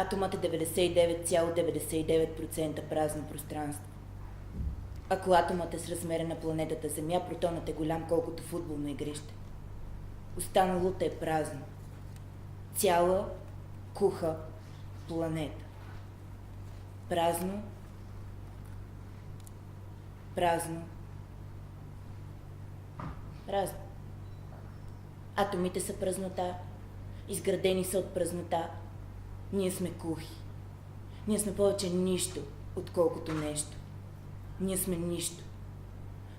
Атомът е 99,99% празно пространство. Ако атомът е с размера на планетата Земя, протонът е голям колкото футболно игрище. Останалото е празно. Цяла куха планета. Празно, празно, празно. Атомите са празнота, изградени са от празнота. Ние сме кухи. Ние сме повече нищо, отколкото нещо. Ние сме нищо.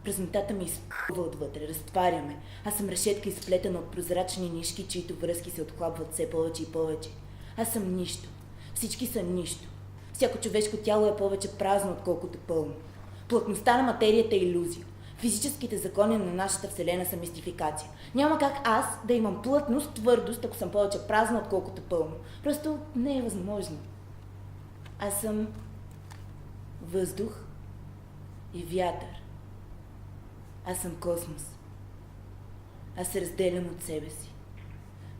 Празнотата ми изпълва отвътре, разтваряме. Аз съм решетка изплетена от прозрачни нишки, чието връзки се отхлапват все повече и повече. Аз съм нищо. Всички са нищо. Всяко човешко тяло е повече празно, отколкото пълно. Плътността на материята е илюзия. Физическите закони на нашата Вселена са мистификация. Няма как аз да имам плътност, твърдост, ако съм повече празна, отколкото пълно. Просто не е възможно. Аз съм въздух и вятър. Аз съм космос. Аз се разделям от себе си.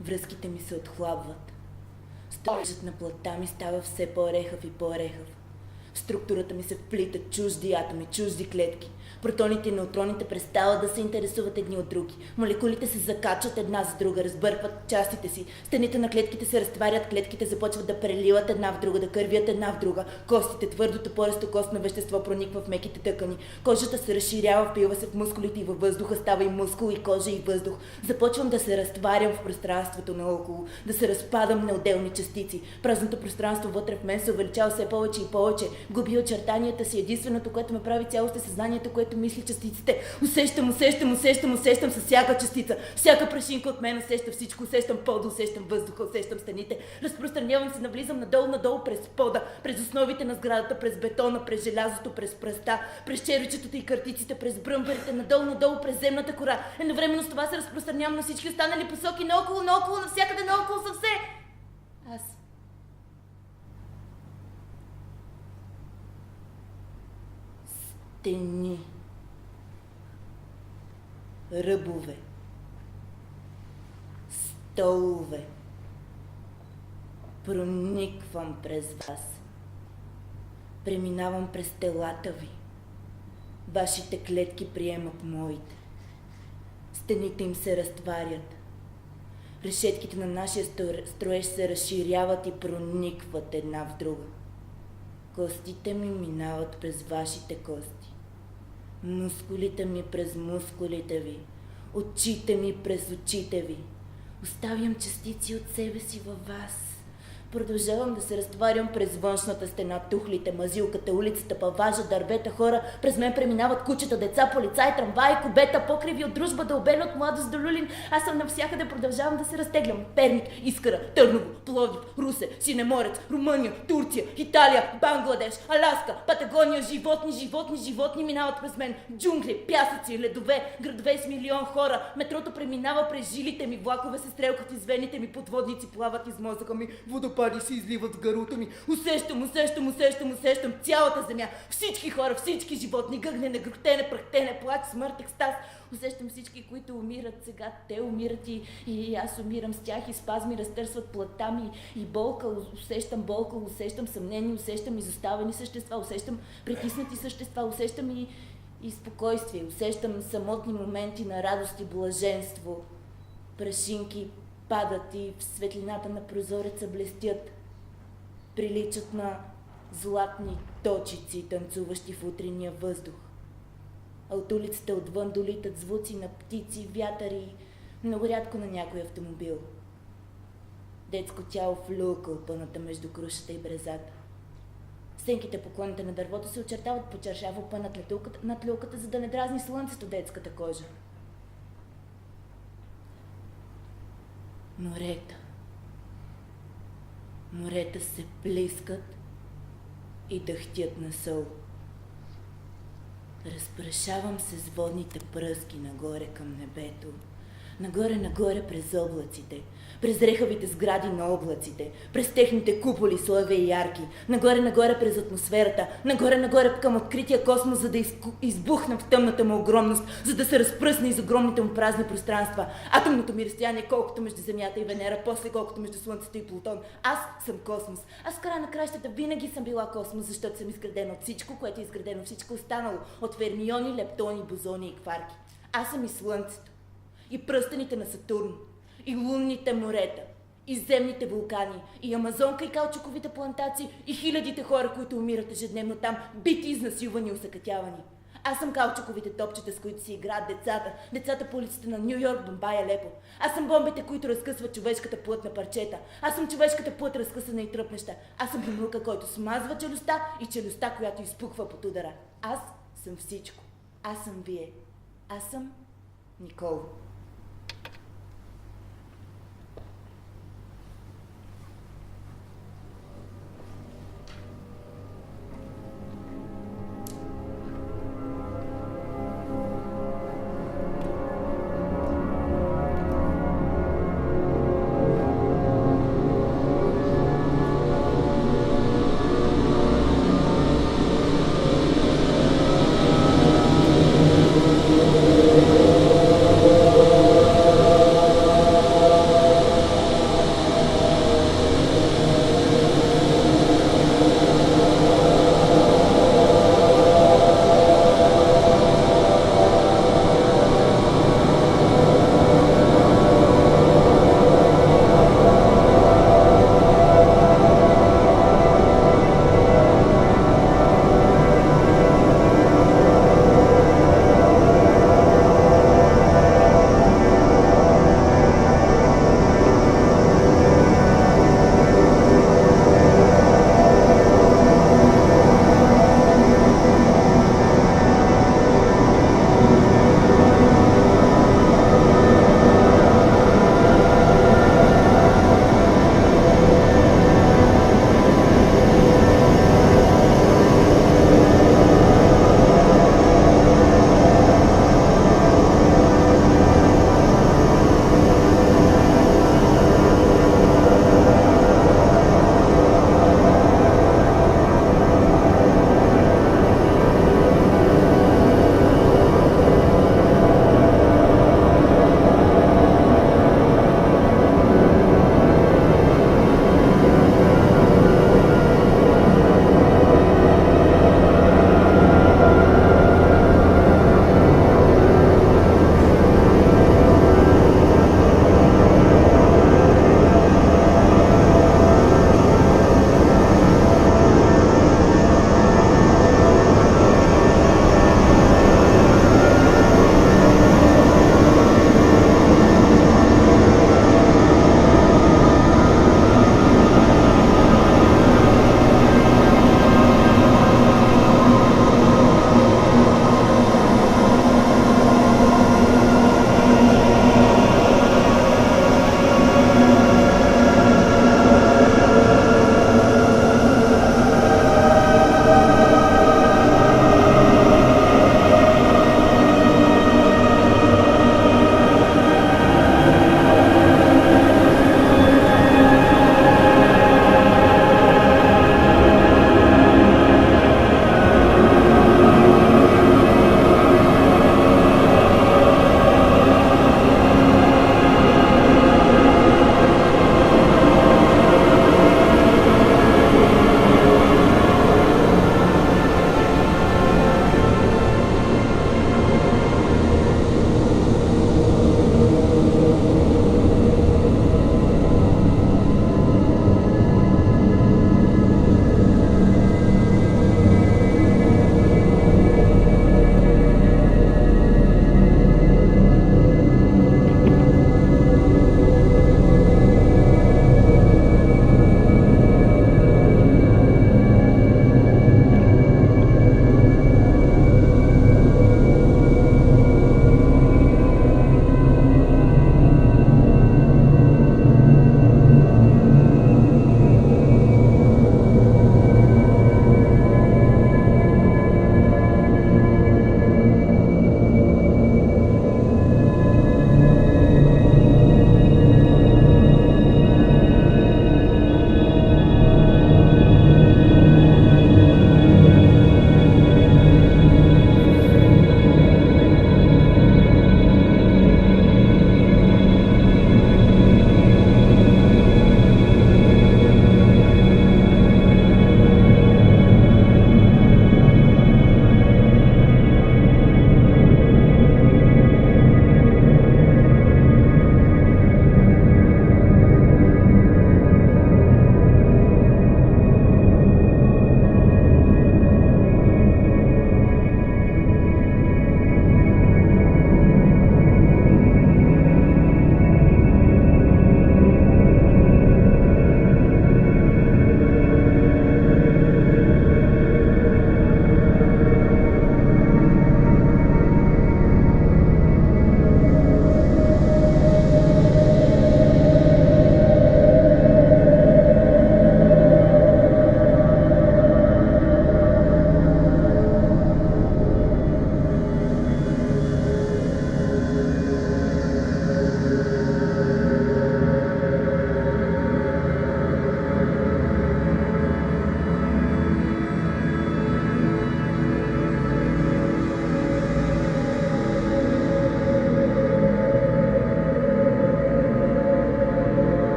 Връзките ми се отхлабват. Стойжът на плътта ми става все по-рехав и по-рехав. В структурата ми се вплитат чужди атоми, чужди клетки. Протоните и неутроните престават да се интересуват едни от други. Молекулите се закачат една за друга, разбъркват частите си. Стените на клетките се разтварят, клетките започват да преливат една в друга, да кървят една в друга. Костите, твърдото пористо костно вещество прониква в меките тъкани. Кожата се разширява, впива се в мускулите и във въздуха става и мускул, и кожа, и въздух. Започвам да се разтварям в пространството наоколо, да се разпадам на отделни частици. Празното пространство вътре в мен се увеличава все повече и повече. Губи очертанията си. Единственото, което ме прави цялост е съзнанието, което мисли частиците. Усещам с всяка частица. Всяка прашинка от мен усеща всичко. Усещам пода, усещам въздуха, усещам стените. Разпространявам се, навлизам надолу през пода, през основите на сградата, през бетона, през желязото, през пръста, през червичетата и картиците, през бръмбарите, надолу през земната кора. Едновременно с това се разпространявам на всички останали посоки, наоколо, навсякъде наоколо съм все. Аз. Стени. Ръбове. Столове. Прониквам през вас. Преминавам през телата ви. Вашите клетки приемат моите. Стените им се разтварят. Решетките на нашия строеж се разширяват и проникват една в друга. Костите ми минават през вашите кости. Мускулите ми през мускулите ви. Очите ми през очите ви. Оставям частици от себе си във вас. Продължавам да се разтварям през външната стена, тухлите, мазилката, улицата, паважа, дървета, хора. През мен преминават кучета, деца, полицаи, трамваи, кубета, покриви от дружба, дълбени от младост до люлин. Аз съм навсякъде, продължавам да се разтеглям. Перник, Искъра, Търново, Пловдив, Русе, Синеморец, Румъния, Турция, Италия, Бангладеш, Аляска, Патагония, животни минават през мен. Джунгли, пясъци, ледове, градове с милион хора. Метрото преминава през жилите ми, влакове се стрелкат из вените ми, подводници плават из мозъка ми, водопади се изливат в гарута ми. Усещам цялата земя, всички хора, всички животни, гъгнене, грухтене, пръхтене, плач, смърт, екстаз. Усещам всички, които умират сега. Те умират и аз умирам с тях и спазми разтърсват плътта ми и болка. Усещам съмнение, усещам изоставени същества, усещам притиснати същества, усещам и спокойствие. Усещам самотни моменти на радост и блаженство. Прашинки падат и в светлината на прозореца блестят. Приличат на златни точици, танцуващи в утринния въздух. А от улицата отвън долитат звуци на птици, вятър и много рядко на някой автомобил. Детско тяло в люлка, опъната между крушата и брезата. Стенките по клоните на дървото се очертават по чершаво опънат над люлката, за да не дразни слънцето детската кожа. Морета се плискат и дъхтят на сол. Разпрашавам се с водните пръски нагоре към небето. Нагоре през облаците, през рехавите сгради на облаците, през техните куполи, слъве и ярки, нагоре през атмосферата, нагоре към открития космос, за да избухна в тъмната му огромност, за да се разпръсне из огромните му празни пространства. Атомното ми разстояние колкото между Земята и Венера, после колкото между Слънцето и Плутон. Аз съм космос. Аз в края на кращата винаги съм била космос, защото съм изградена от всичко, което е изградено всичко останало, от фермиони, лептони, бозони и кварки. Аз съм и Слънцето, и пръстените на Сатурн, и лунните морета, и земните вулкани, и Амазонка, и каучуковите плантации, и хилядите хора, които умират ежедневно там, бити, изнасилвани и усъкътявани. Аз съм каучуковите топчета, с които си играят децата по улиците на Ню Йорк, Бомбай, Алепо. Аз съм бомбите, които разкъсват човешката плът на парчета. Аз съм човешката плът, разкъсана и тръпнеща. Аз съм химрука, който смазва челюстта, и челюстта, която изпуква под удара. Аз съм всичко. Аз съм вие. Аз съм Никол.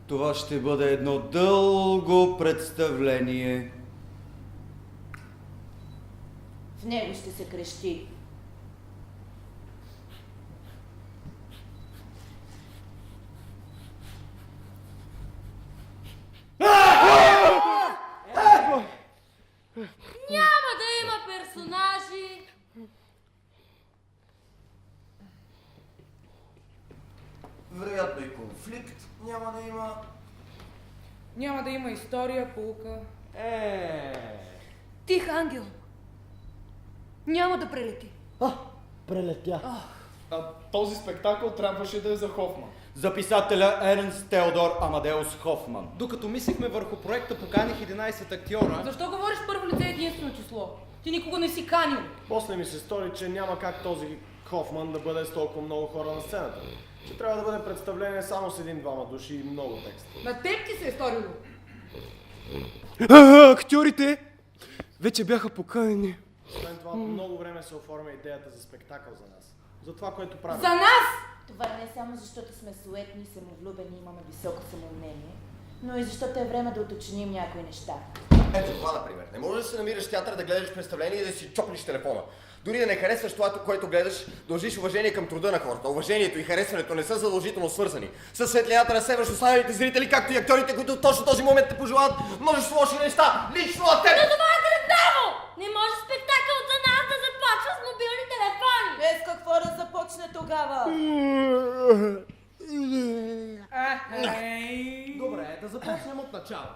Това ще бъде едно дълго представление. В него ще се крещи. Няма да има персонажи. Вероятно и конфликт няма да има. Няма да има история, полука. Тих, ангел. Няма да прелети. Прелетя. Този спектакъл трябваше да е за Хофман. За писателя Ернст Теодор Амадеус Хофман. Докато мислихме върху проекта, поканих 11 актьора. Защо говориш първо лице единствено число? Ти никога не си канил. После ми се стори, че няма как този Хофман да бъде с толкова много хора на сцената. Че трябва да бъде представление само с един-двама души и много текст. На теб ти се е сторило. Актьорите вече бяха поканени. Освен това, много време се оформя идеята за спектакъл за нас. За това, което правим. За нас! Това не е само защото сме суетни, самовлюбени и имаме високо самомнение, но и защото е време да уточним някои неща. Ето това, например. Не можеш да се намираш в театър, да гледаш представление и да си чопнеш телефона. Дори да не харесваш това, което гледаш, дължиш уважение към труда на хората. Уважението и харесването не са задължително свързани. Със светлината разсеваш останалите зрители, както и актьорите, които в точно този момент те пожелават множество лоши неща. Лично от теб! Но това е дрътаво! Не може спектакъл за нас да започва с мобилни телефони! Без какво да започне тогава? Добре, да започнем от начало.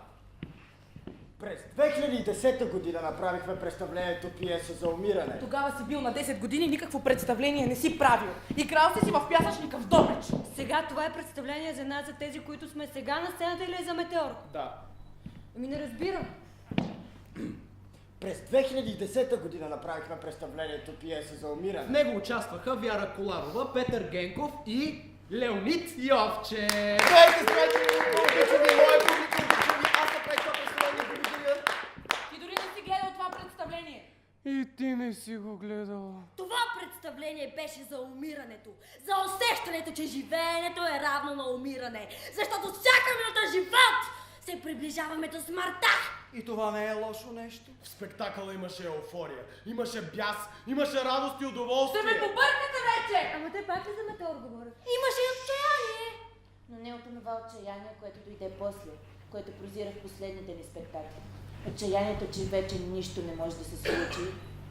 През 2010 година направихме представлението Пиеса за умиране. Тогава си бил на 10 години, никакво представление не си правил. Играл си в пясъчника в Добрич. Сега това е представление за нас, за тези, които сме сега на сцената или е за Метеор? Да. Ами не разбирам. През 2010 година направихме представлението Пиеса за умиране. В него участваха Вяра Коларова, Петър Генков и Леонид Йовче. Ти дори не си гледал това представление. И ти не си го гледал. Това представление беше за умирането. За усещането, че живеенето е равно на умиране. Защото всяка минута живот се приближаваме до смъртта. И това не е лошо нещо. В спектакъла имаше еуфория, имаше бяс, имаше радост и удоволствие. Ще ме побъркате вече! Ама те пак ли за Метеор говорят? Имаше и отчаяние. Но не от това отчаяние, което дойде после, което прозира в последните ни спектакли. Отчаянието, че вече нищо не може да се случи.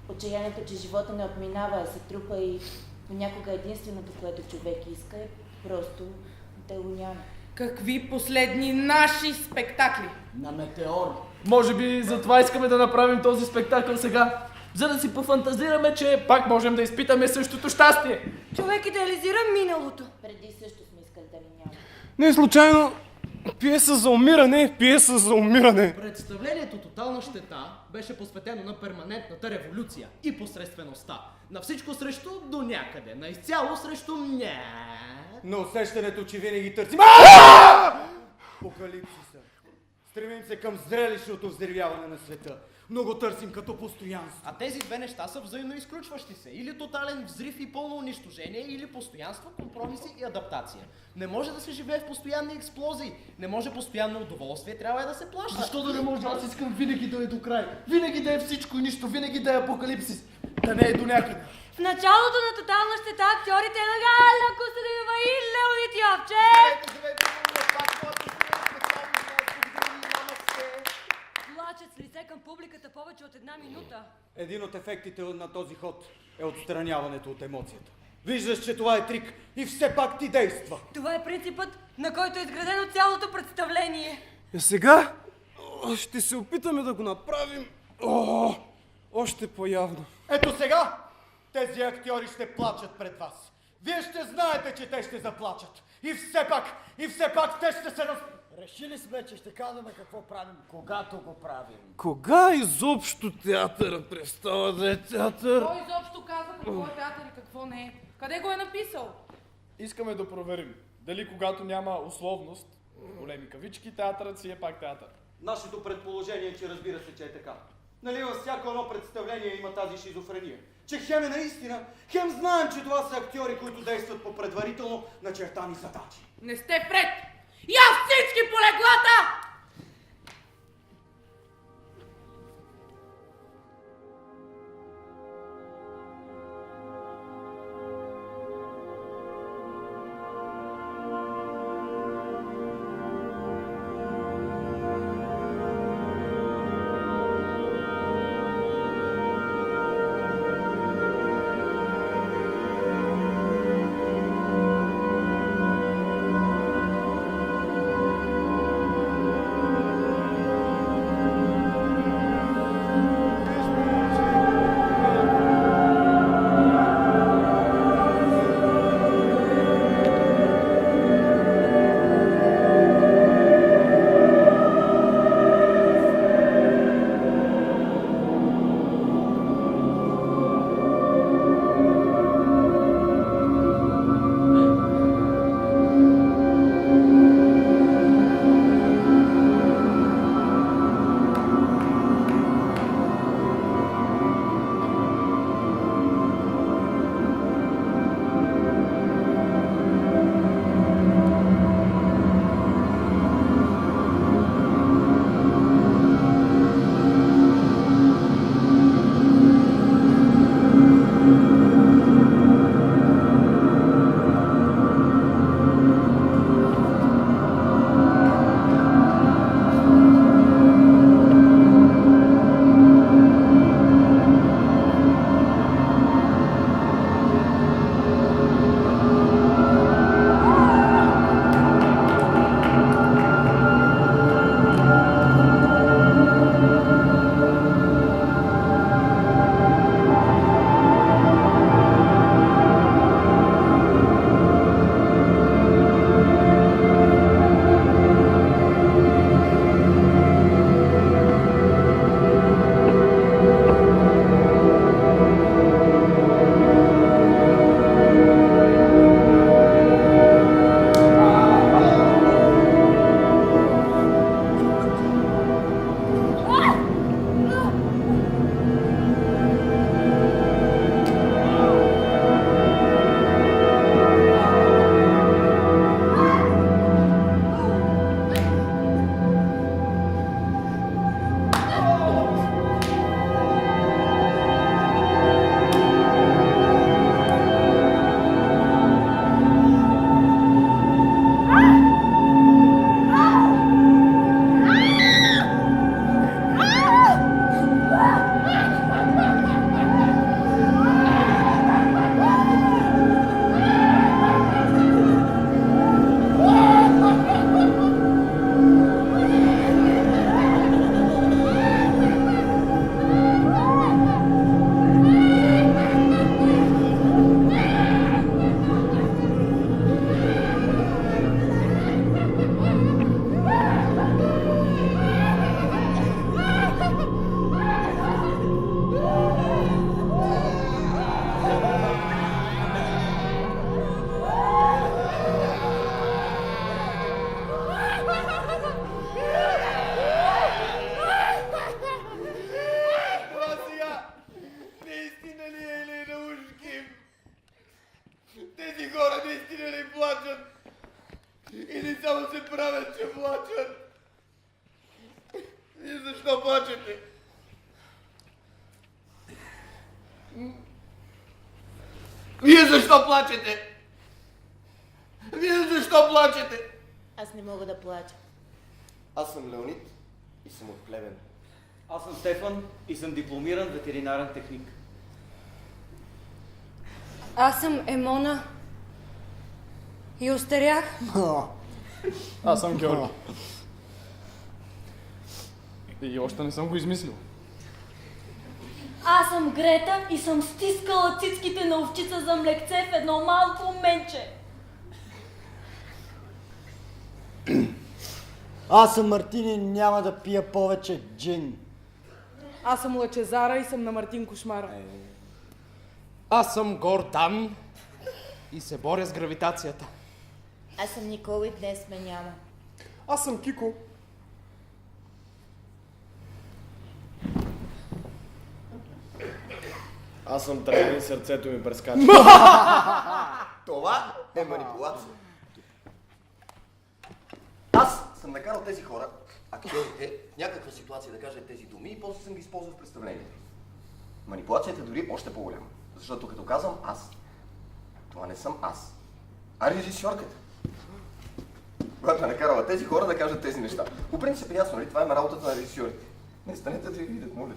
Отчаянието, че живота не отминава, а се трупа и понякога единственото, което човек иска е просто да го няма. Какви последни наши спектакли? На Метеор. Може би затова искаме да направим този спектакъл сега, за да си пофантазираме, че пак можем да изпитаме същото щастие. Човек идеализира миналото. Преди също сме искали да ни няма. Не е случайно пиеса за умиране, пиеса за умиране. Представлението "Тотална щета" беше посветено на перманентната революция и посредствеността. На всичко срещу до някъде, на изцяло срещу На усещането, че винаги търсим апокалипсиса. Стремим се към зрелищното взривяване на света, но го търсим като постоянство. А тези две неща са взаимно изключващи се. Или тотален взрив и пълно унищожение, или постоянство, компромиси и адаптация. Не може да се живее в постоянни експлозии. Не може постоянно удоволствие, трябва да се плаща. Защо да не може? Аз искам винаги да е до край. Винаги да е всичко и нищо, винаги да е апокалипсис. Да не е до някъде. В началото на "Тотална щета" актьорите на Галя Костадинова и Леонид Йовче плачат с лице към публиката повече от една минута. Един от ефектите на този ход е отстраняването от емоцията. Виждаш, че това е трик и все пак ти действа. Това е принципът, на който е изградено цялото представление. И сега ще се опитаме да го направим още по-явно. Ето сега тези актьори ще плачат пред вас. Вие ще знаете, че те ще заплачат. И все пак те ще се Решили сме, че ще казваме какво правим, когато го правим. Кога изобщо театъра престава да е театър? Кой изобщо казва какво е театър и какво не е? Къде го е написал? Искаме да проверим дали когато няма условност, големи кавички, театърът си е пак театър. Нашето предположение е, че разбира се, че е така. Нали във всяко едно представление има тази шизофрения. Че хем е наистина, хем знаем, че това са актьори, които действат по предварително начертани задачи. Не сте пред! Я всички по леглата! плачете? Вие защо плачете? Вие защо плачете? Аз не мога да плача. Аз съм Леонид и съм от Плевен. Аз съм Стефан и съм дипломиран ветеринарен техник. Аз съм Емона и остарях. Аз съм Георги. И още не съм го измислил. Аз съм Грета и съм стискала цицките на овчица за млекце в едно малко менче. Аз съм Мартин и няма да пия повече джин. Аз съм Лъчезара и съм на Мартин Кошмара. Аз съм Гордан и се боря с гравитацията. Аз съм Никола и днес ме няма. Аз съм Кико. Аз съм Трайни, сърцето ми прескача. Това е манипулация. Аз съм накарал тези хора, актьорите, в някаква ситуация да кажат тези думи и после съм ги използвал в представлението. Манипулацията е дори още по-голяма. Защото като казвам аз, това не съм аз, а режисьорката, която е накарала тези хора да кажат тези неща. По принцип е ясно, нали? Това е работата на режисьорите. Не станете да ви видят, моля.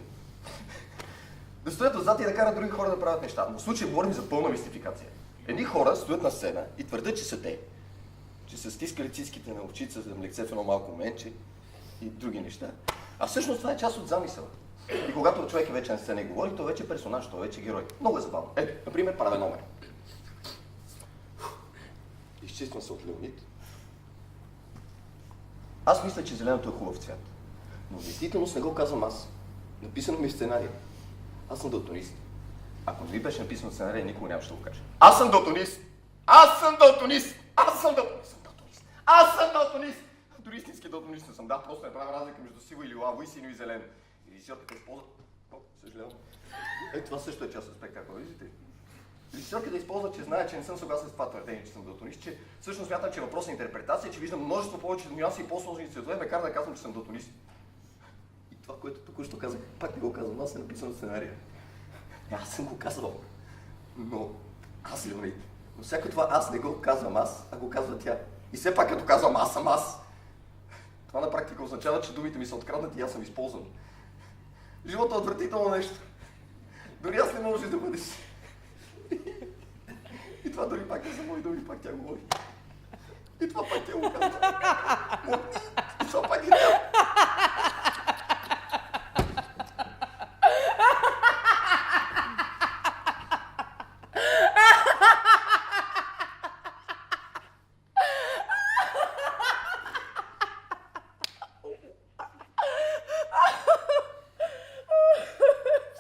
Да стоят отзад и да карат други хора да правят неща. Но в случай говорим за пълна мистификация. Едни хора стоят на сцена и твърдят, че са те, че са стискали цицките на овчица за млекце в едно малко менче и други неща. А всъщност това е част от замисъла. И когато човек е вече на сцена и говори, той вече е персонаж, той вече е герой. Много е забавно. Ето, например, правя номер. Изчиствам се от Леонид. Аз мисля, че зеленото е хубав цвят. Но в действителност не го казвам аз. Написано ми в сценария. Аз съм далтонист. Ако не ви беше написано в сценария, никога нямаше да го кажа. Аз съм далтонист! Аз съм далтонист! Аз съм далтонист! Аз съм далтонист! Дори истински далтонист не съм. Да, просто не правя разлика между сиво и лилаво и синьо и зелено. И режисьорката използва... О, съжалявам. Ето това също е част от спектакъла, виждате ли? Режисьорката използва, че знае, че не съм съгласен с това твърдение, че съм далтонист, че всъщност смятам, че въпрос на интерпретация, че виждам множество повече нюанси и по-сложни цветове, ме кара да казвам, че съм далтонист. И това, което току-що казах, пак не го казвам, аз е написано в сценария. Аз съм го казвал. Но аз, Леонид, но всяко това аз не го казвам аз, а го казва тя. И все пак като казвам аз съм аз, това на практика означава, че думите ми са откраднати и аз съм използван. Животът е отвратително нещо. Дори аз не може да бъдеш. И това дори пак не са мои думи, пак тя говори. И това пак тя го казва. И това пак е тя.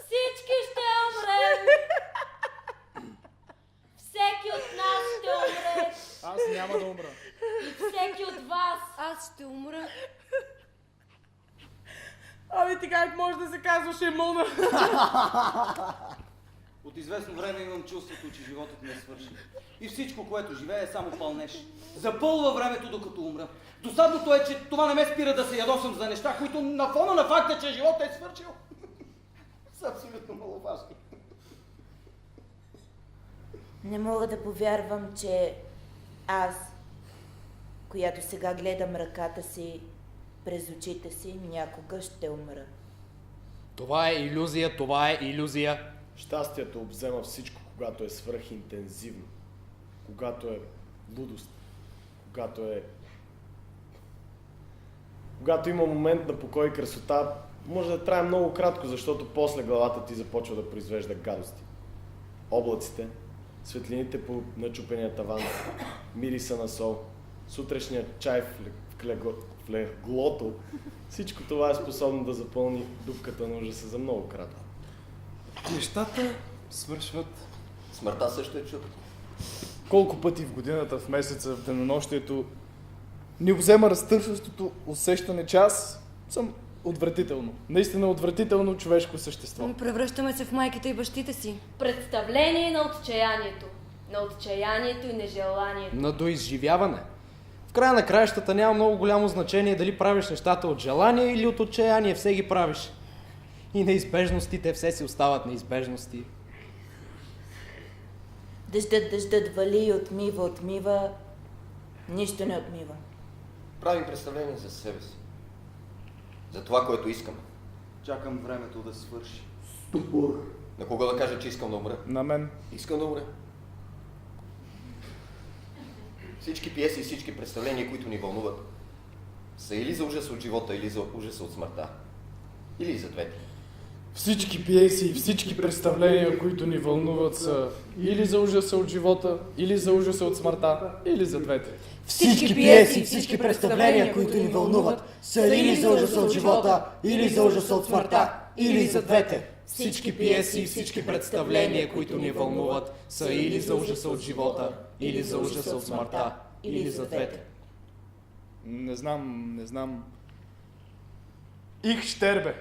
Всички ще умрем! Всеки от нас ще умре! Аз няма да умра. И всеки от вас! Аз ще умра. Абе ти как може да се казваш Емона? От известно време имам чувството, че животът ми е свършен. И всичко, което живее, е само пълнеж. Запълва времето, докато умра. Досадното е, че това не ме спира да се ядосам за неща, които на фона на факта, че животът е свършил, са абсолютно маловажни. Не мога да повярвам, че аз, която сега гледам ръката си през очите си, някога ще умра. Това е илюзия, това е илюзия. Щастието обзема всичко, когато е свръхинтензивно, когато е лудост, когато има момент на покой и красота, може да трае много кратко, защото после главата ти започва да произвежда гадости. Облаците, светлините по начупения таван, мириса на сол, сутрешният чай в леглото, всичко това е способно да запълни дупката на ужаса за много кратко. Нещата свършват. Смъртта също е чудо. Колко пъти в годината, в месеца, в денонощието ни взема разтърсващото усещане, че аз съм отвратително. Наистина отвратително човешко същество. Превръщаме се в майките и бащите си. Представление на отчаянието. На отчаянието и нежеланието. На доизживяване. В края на краищата няма много голямо значение дали правиш нещата от желание или от отчаяние. Все ги правиш. И неизбежностите все си остават неизбежности. Дъждът вали и отмива, нищо не отмива. Правим представление за себе си. За това, което искам. Чакам времето да свърши. На кого да кажа, че искам да умра? На мен. Искам да умра. Всички пиеси и всички представления, които ни вълнуват, са или за ужас от живота, или за ужаса от смъртта. Или и за двете. Всички пиеси и всички представления, които ни вълнуват, са или за ужаса от живота, или за ужаса от смъртта, или за двете. Всички пиеси и всички представления, които ни вълнуват, са или за ужаса от живота, или за ужаса от смъртта, или за двете. Всички пиеси и всички представления, които ни вълнуват, са или за ужаса от живота, или за ужаса от смъртта, или за двете. Не знам. Их щербе.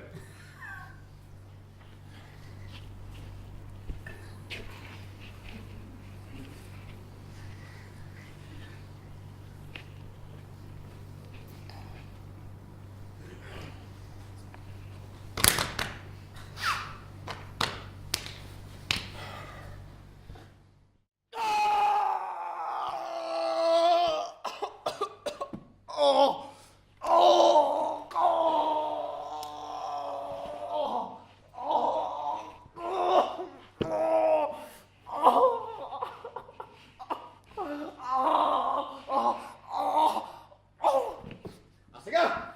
А сега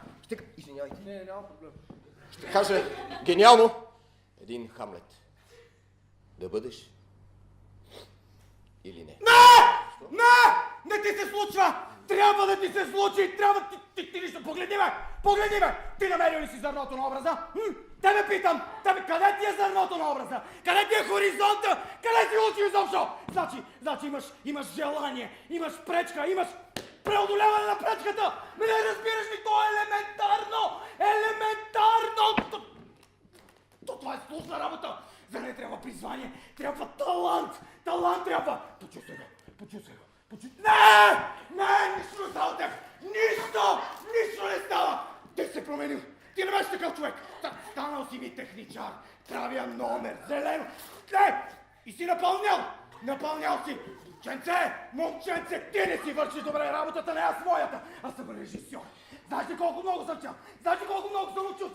извинявайте. Не, няма проблем. Ще кажа гениално един Хамлет. Да бъдеш или не? Не ти се случва! Трябва да ти се случи! Трябва ти нищо! Погледни ме! Ти намерил ли си зърното на образа? Тебе питам! Къде ти е зърното на образа? Къде ти е хоризонта? Къде си учи изобщо? Значи имаш желание, имаш пречка, имаш преодоляване на пречката! Не разбираш ли? То е елементарно! Елементарно! Това е сложна работа! За нея трябва призвание, трябва талант! Талант трябва! Почувствай го! Не! Нищо не става от теб! Нищо не става! Ти се променил! Ти не беше такъв човек! Станал си ми техничар! Правя номер, зелено! Не! И си напълнял си! Момченце, ти не си вършиш добре работата, не аз своята! Аз съм режисьор! Знаеш ли колко много съм чел? Знаеш ли колко много съм учил?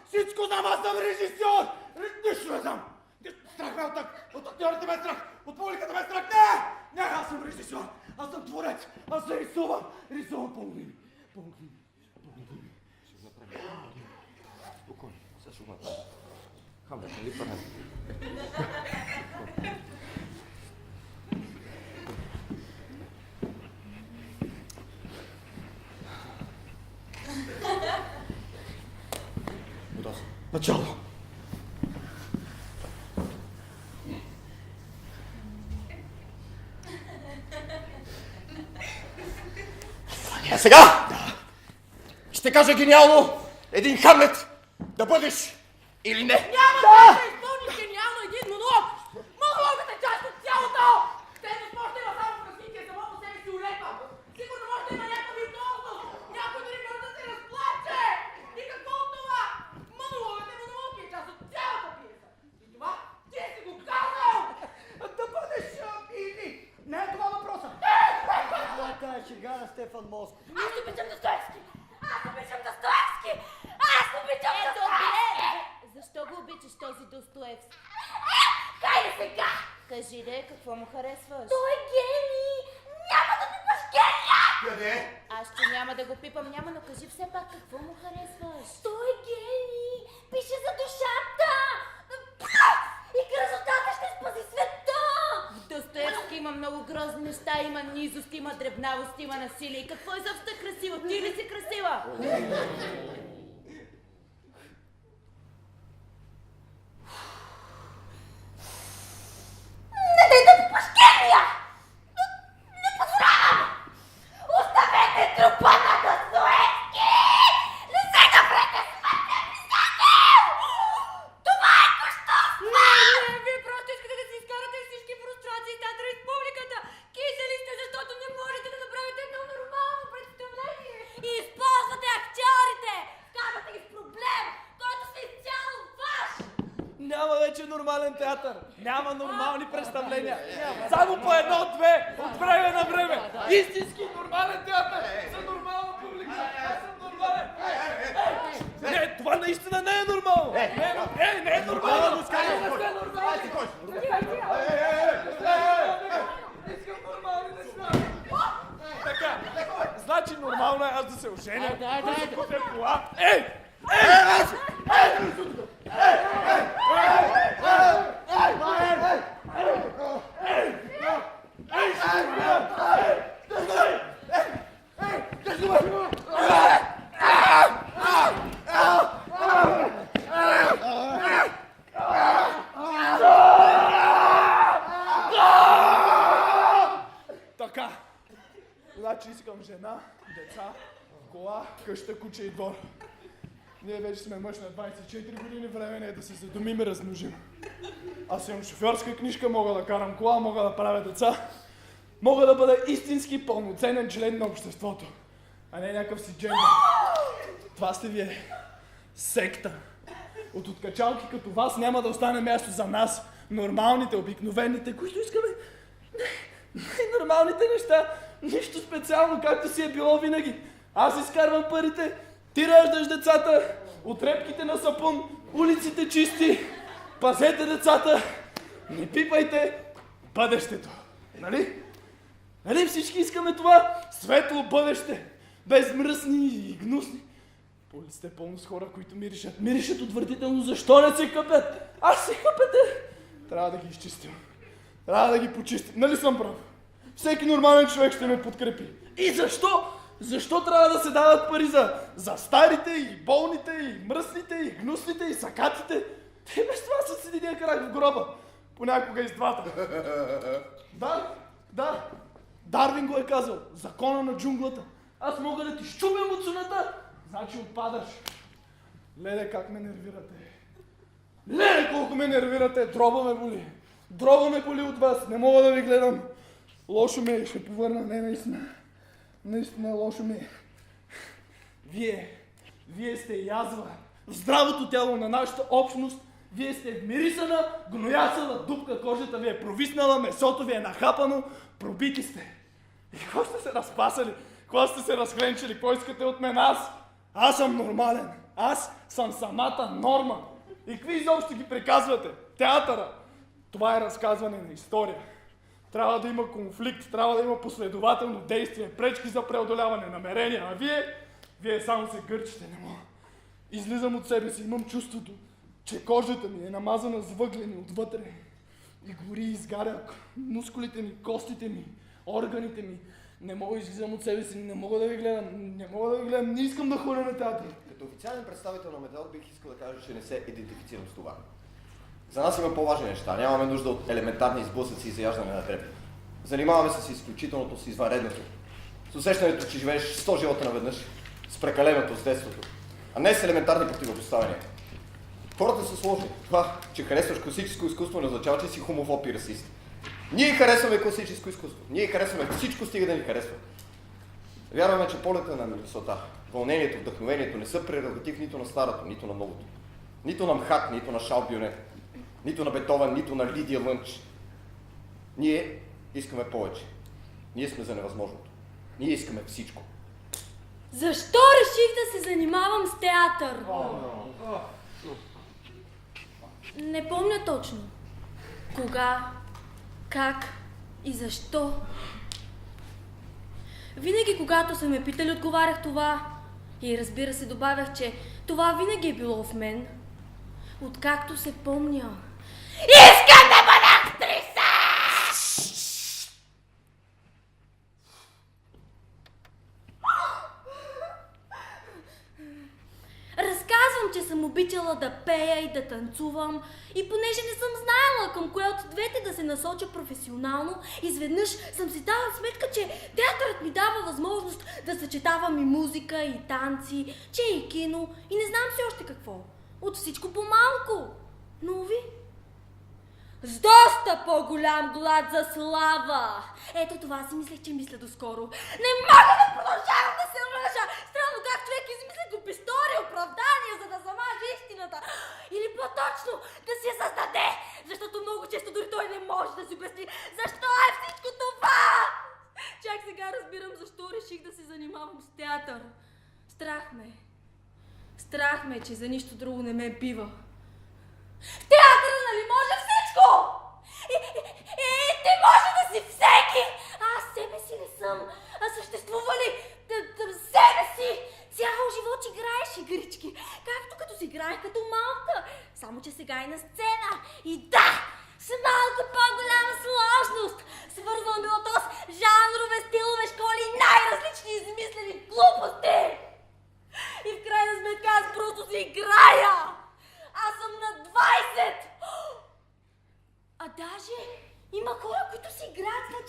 Всичко знам! Аз съм режисьор! Нищо не знам! Страх ме от актьорите ме е страх! От публиката ме е страх! Не! Аз съм режисьор! Аз съм творец! Аз се рисувам! Помогни ми! Спокойно, сега ще го направя. Хамлет, нали пърне? Готов съм. Начало! А сега ще кажа гениално един Хамлет да бъдеш или не. Няма да се изпълни гениално един монолог! Монологът е част от цялото! Ценност може да има само в развитие, само по себе си улепа. Сигурно може да има някаква виртуозност. Някой дори може да се разплаче. И какво от това? Монологът е монолог и е част от цялата пиеса. И това ти си го казал! Да бъдеш или! Не е това въпроса! Това е шега на Стефан Москов. Аз обичам Достоевски! Защо го обичаш този Достоевски? Хайде сега! Кажи де, какво му харесваш? Той е гений! Няма да пипаш гения! Къде? Аз ще няма да го пипам, но кажи все пак какво му харесваш. Той е гений! Пише за душата! И красотата ще спаси света! В Достоевски има много грозни неща, има низост, има дребнавост, има насилие. И какво изобщо е красиво? Ти ли си красива? Не дай да пипаш гения! Не позволявам! Оставете трупа на Достоевски! Не се напрете смъртен писател! Това е кощунство! Не, вие просто искате да си изкарате всички фрустрации с театъра и с публиката. Кисели сте, защото не можете да направите едно нормално представление. И използвате актьорите! Вкарвате ги в проблем, който си изцяло ваш! Няма вече нормален театър. Няма нормални представления. Само по едно-две от време на време. Истински нормален театър. За нормална публика. Аз съм нормален. Не, това наистина не е нормално. Не е нормално. Искам нормални неща. Така, значи нормално е аз да се оженя, да се купя кола. Така, значи искам жена, деца, кола, къща, куче и двор. Ние вече сме мъж на 24 години, време е да се задумим и размножим. Аз имам шофьорска книжка, мога да карам кола, мога да правя деца. Мога да бъда истински пълноценен член на обществото, а не някакъв си джендър. Това сте вие. Секта. От откачалки като вас няма да остане място за нас, нормалните, обикновените, които искаме нормалните неща. Нищо специално, както си е било винаги. Аз изкарвам парите, ти раждаш децата, от репките на сапун, улиците чисти, пазете децата, не пипайте бъдещето. Нали? Нали всички искаме това светло бъдеще, без мръсни и гнусни. По улиците е пълно с хора, които миришат. Миришат отвратително, защо не се къпят? Аз се къпете! Трябва да ги изчистим. Трябва да ги почистим. Нали съм прав? Всеки нормален човек ще ме подкрепи. И защо? Защо трябва да се дават пари за старите и болните и мръсните и гнусните и сакатите? Те без това са с един крак в гроба. Понякога и с двата. Да. Дарвин го е казал. Закона на джунглата. Аз мога да ти щупям от суната, значи отпадаш. Леле, как ме нервирате. Леле, колко ме нервирате. Дроба ме боли. Дроба ме боли от вас. Не мога да ви гледам. Лошо ми е. Ще повърна. Не, наистина. Наистина лошо ми е. Вие сте язва. В здравото тяло на нашата общност. Вие сте вмирисана, гноясала дупка, кожата ви е провиснала, месото ви е нахапано, пробити сте. И какво сте се разпасали? Какво сте се разхленчили? Какво искате от мен? Аз съм нормален. Аз съм самата норма. И какви изобщо ги приказвате? Театъра. Това е разказване на история. Трябва да има конфликт, трябва да има последователно действие, пречки за преодоляване, намерения. А вие само се гърчите, не мога. Излизам от себе си, имам чувството, че кожата ми е намазана с въглени отвътре. И гори и изгаря мускулите ми, костите ми, органите ми. Не мога да излизам от себе си, не мога да ви гледам, не искам да ходя на театър. Като официален представител на Метеор бих искал да кажа, че не се идентифицирам с това. За нас има по-важни неща, нямаме нужда от елементарни изблъсъци и заяждане на трепи. Занимаваме се с изключителното, с извънредното, с усещането, че живееш 100 живота наведнъж, с прекаленото, с детството, а не с елементарни противопоставяния. Хората са сложни. Това, че харесваш класическо изкуство, не означава, че си хомофоб и расист. Ние харесваме класическо изкуство. Ние харесваме всичко, стига да ни харесва. Вярваме, че полета на мисълта, вълнението, вдъхновението не са прерогатив нито на старото, нито на новото. Нито на Мхат, нито на Шарл Бюне, нито на Бетовен, нито на Лидия Лънч. Ние искаме повече. Ние сме за невъзможното. Ние искаме всичко. Защо реших да се занимавам с театър? Не помня точно. Кога, как и защо. Винаги, когато са ме питали, отговарях това. И разбира се, добавях, че това винаги е било в мен. Откакто се помня. Искам да бъда актриса! Разказвам, че съм обичала да пея и да танцувам и понеже не съм знаела към кое от двете да се насоча професионално, изведнъж съм си дала сметка, че театърът ми дава възможност да съчетавам и музика, и танци, че и кино, и не знам си още какво. От всичко по-малко. Но ви, с доста по-голям глад за слава. Ето това си мислех, че мисля доскоро. Не мога да продължавам да се лъжа. Странно как човек измисля глупистори, оправдания, за да замаже истината. Или по-точно да си я създаде. Защото много често дори той не може да си обясни защо е всичко това. Чак сега разбирам защо реших да се занимавам с театър. Страх ме, че за нищо друго не ме бива. В театъра нали може всичко? И ти може да си всеки! Аз себе си не съм. А съществува ли себе си? Цял живот играеш игрички, както като си играех като малка. Само че сега е на сцена. И да, с малко по-голяма сложност. Свързвам било то с жанрове, стилове, школи, най-различни измислени глупости. И в крайна сметка аз просто си играя. Аз съм на 20! А даже има хора, които си играят на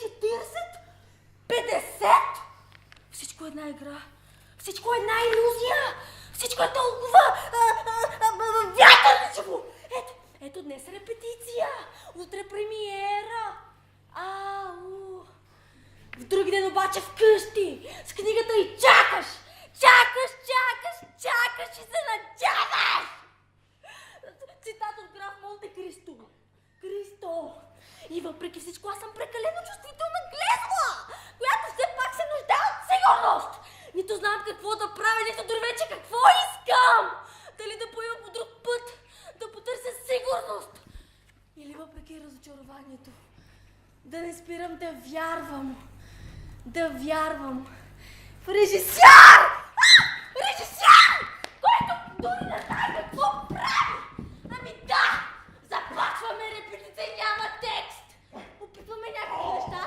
40, 50! Всичко е една игра, всичко е една илюзия, всичко е толкова вятърничево! Ето днес репетиция, утре премиера. В други ден обаче вкъщи, с книгата и чакаш и се надяваш! Цитат от граф Монте Кристо. И въпреки всичко аз съм прекалено чувствителна глезла, която все пак се нуждае от сигурност. Нито знам какво да правя, нито дори вече какво искам! Дали да поема по друг път, да потърся сигурност! Или въпреки разочарованието, да не спирам да вярвам в режисьор! Режисьор! Който дори не знае какво прави! Ами да! Започваме репетиция и няма текст! Опитваме някакви неща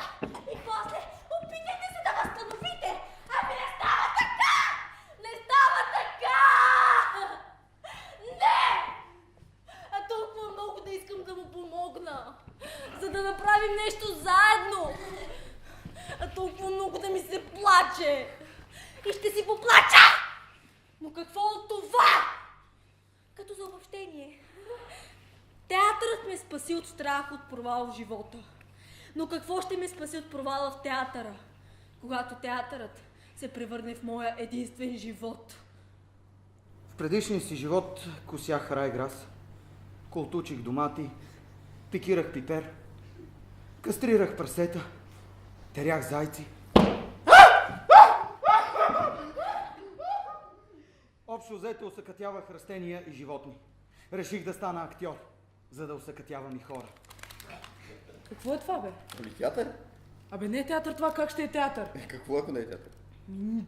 и после опитайте се да възстановите! Ами не става така! Не става така! Не! А толкова много да искам да му помогна, за да направим нещо заедно! А толкова много да ми се плаче! И ще си поплача! Но какво от това? Като за обобщение. Театърът ме спаси от страх от провал в живота. Но какво ще ме спаси от провала в театъра, когато театърът се превърне в моя единствен живот? В предишния си живот косях райграс, колтучих домати, пикирах пипер, кастрирах прасета, терях зайци. Общо взето усъкътявах растения и животни. Реших да стана актьор, за да усъкътявам и хора. Какво е това, бе? Ами театър? Абе не е театър това, как ще е театър? Какво ако не е театър?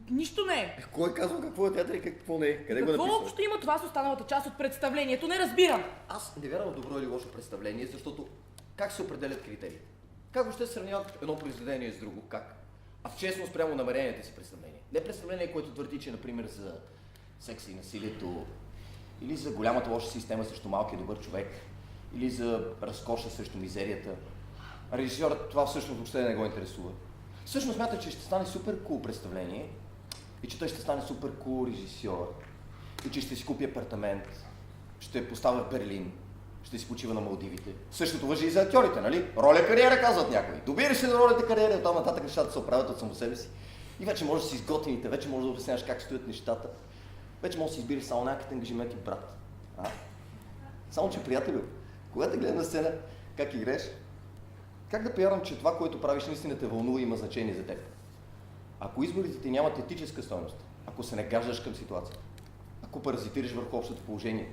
Нищо не е. Кой казва какво е театър и какво не е? Къде го Какво написано? общо има това с останалата част от представлението? Не разбирам. Аз не вярвам в добро или лошо представление, защото как се определят критериите? Как въобще се сравняват едно произведение с друго? Как? А в честност прямо намеренията си представление. Не представление, което твърди, че например за секса и насилието, или за голямата лоша система срещу малкия добър човек, или за разкоша срещу мизерията. А режисьорът това всъщност въобще не го интересува. Всъщност смята, че ще стане супер кул представление и че той ще стане супер кул режисьор и че ще си купи апартамент, ще поставя в Берлин, ще си почива на Малдивите. Същото важи и за актьорите, нали? Роля кариера, казват някои. Добираш се на ролята кариера, оттам нататък нещата се оправят от само себе си. И вече можеш да си изготвените, вече можеш да обясняваш как стоят нещата. Вече можеш да си избираш само някакъв ангажимент и брат. Само че, приятелю, когато гледам на сцена как играеш, как да повярвам, че това, което правиш, наистина те вълнува и има значение за теб? Ако изборите ти нямат етическа стойност, ако се нагаждаш към ситуацията, ако паразитираш върху общото положение,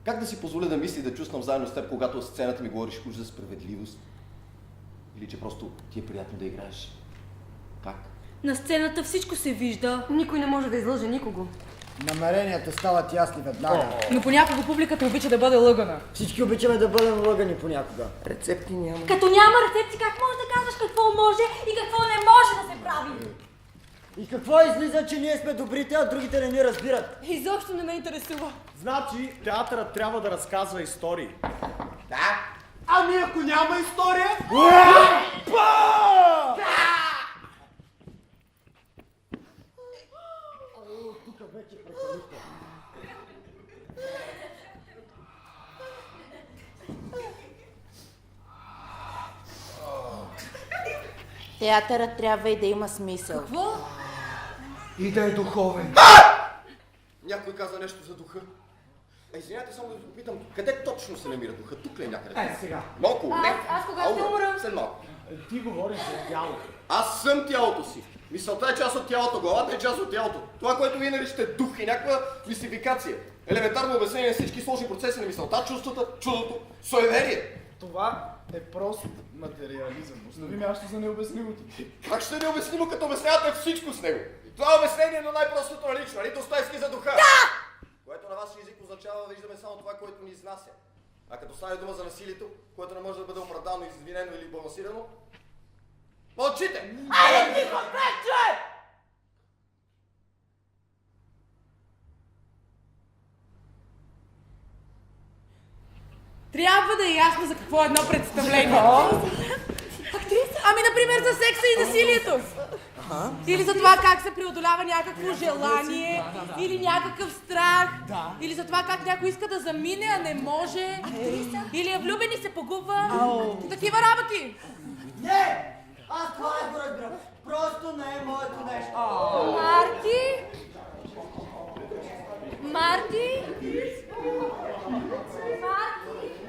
как да си позволя да мисли и да чувствам заедно с теб, когато сцената ми говориш уж за справедливост? Или че просто ти е приятно да играеш? Как? На сцената всичко се вижда. Никой не може да излъже никого. Намеренията стават ясни веднага. Но понякога публиката обича да бъде лъгана. Всички обичаме да бъдем лъгани понякога. Рецепти няма. Като няма рецепти, как можеш да казваш какво може и какво не може да се прави? И какво излиза, че ние сме добрите, а другите не ни разбират? Изобщо не ме интересува. Значи театърът трябва да разказва истории. Да? Ами ако няма история? Театърът трябва и да има смисъл. Какво? И да е духовен. Някой каза нещо за духа. Извинявайте, само да ви попитам, къде точно се намира духа? Тук ли е някъде? Сега. Малко, не. Аз кога ще умра? След малко. Ти говориш за тялото. Аз съм тялото си. Мисълта е част от тялото, главата е част от тялото. Това, което вие наричате дух и някаква мистификация. Елементарно обяснение на всички сложни процеси на мисълта, чувствата, чудото, суеверие. Това е прост материализъм. Остави място за необяснимото. Как ще е необяснимо, като обяснявате всичко с него? Това е обяснение на най-простото налично, нали Достоевски за духа? Да! Което на ваш език означава да виждаме само това, което ни изнася. А като стане дума за насилието, което не може да бъде оправдано, извинено или балансирано, мълчите! Айде ти го човек! Трябва да е ясно за какво е едно представление. Ами, например, за секса и насилието. Или за това как се преодолява някакво желание, или някакъв страх, или за това как някой иска да замине, а не може, или е влюбен и се погубва. Такива работи. Не! Аз това не го разбирам. Просто не е моето нещо. Марти? Марти? Марти?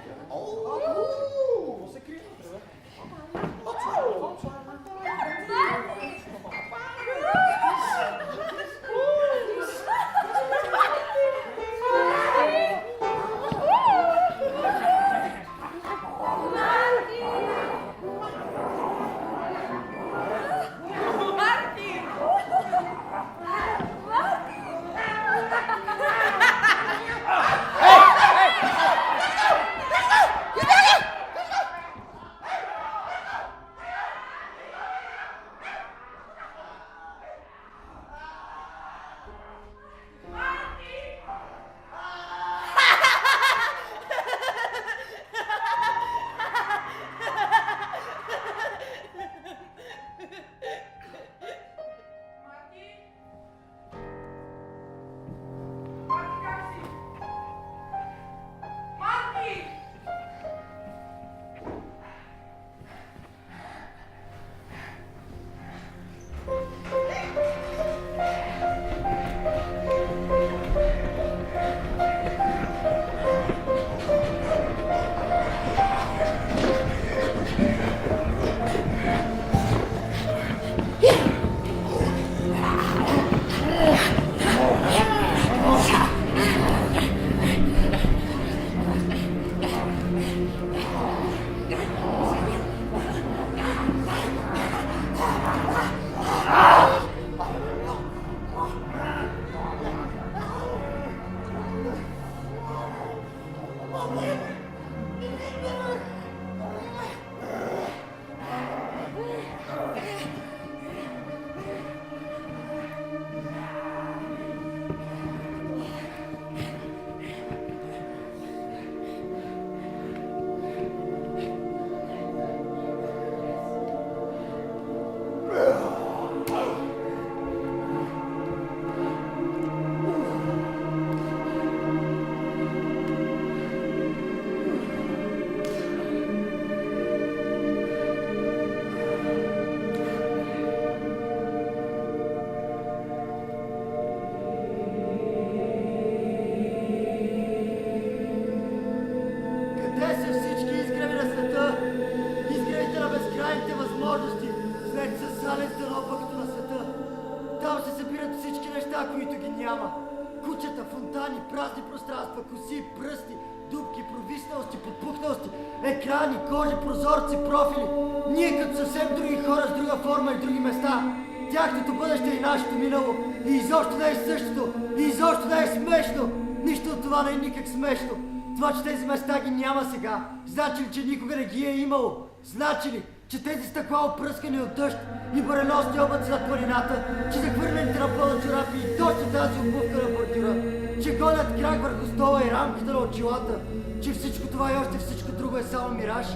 селското на света. Там се събират всички неща, които ги няма. Кучета, фонтани, празни пространства, коси, пръсти, дупки, провисналости, подпухналости, екрани, кожи, прозорци, профили. Ние като съвсем други хора с друга форма и други места. Тяхното бъдеще и нашето минало. И изобщо не е същото. И изобщо не е смешно. Нищо от това не е никак смешно. Това, че тези места ги няма сега, значи ли, че никога не ги е имало? Значи ли, че тези стъкла опръскани от дъжд и бареносни облаци над планината, че захвърлените на пълна чорапи и точно тази обувка на бордюра, че гонят крак върху стола и рамката на очилата, че всичко това и още всичко друго е само мираж,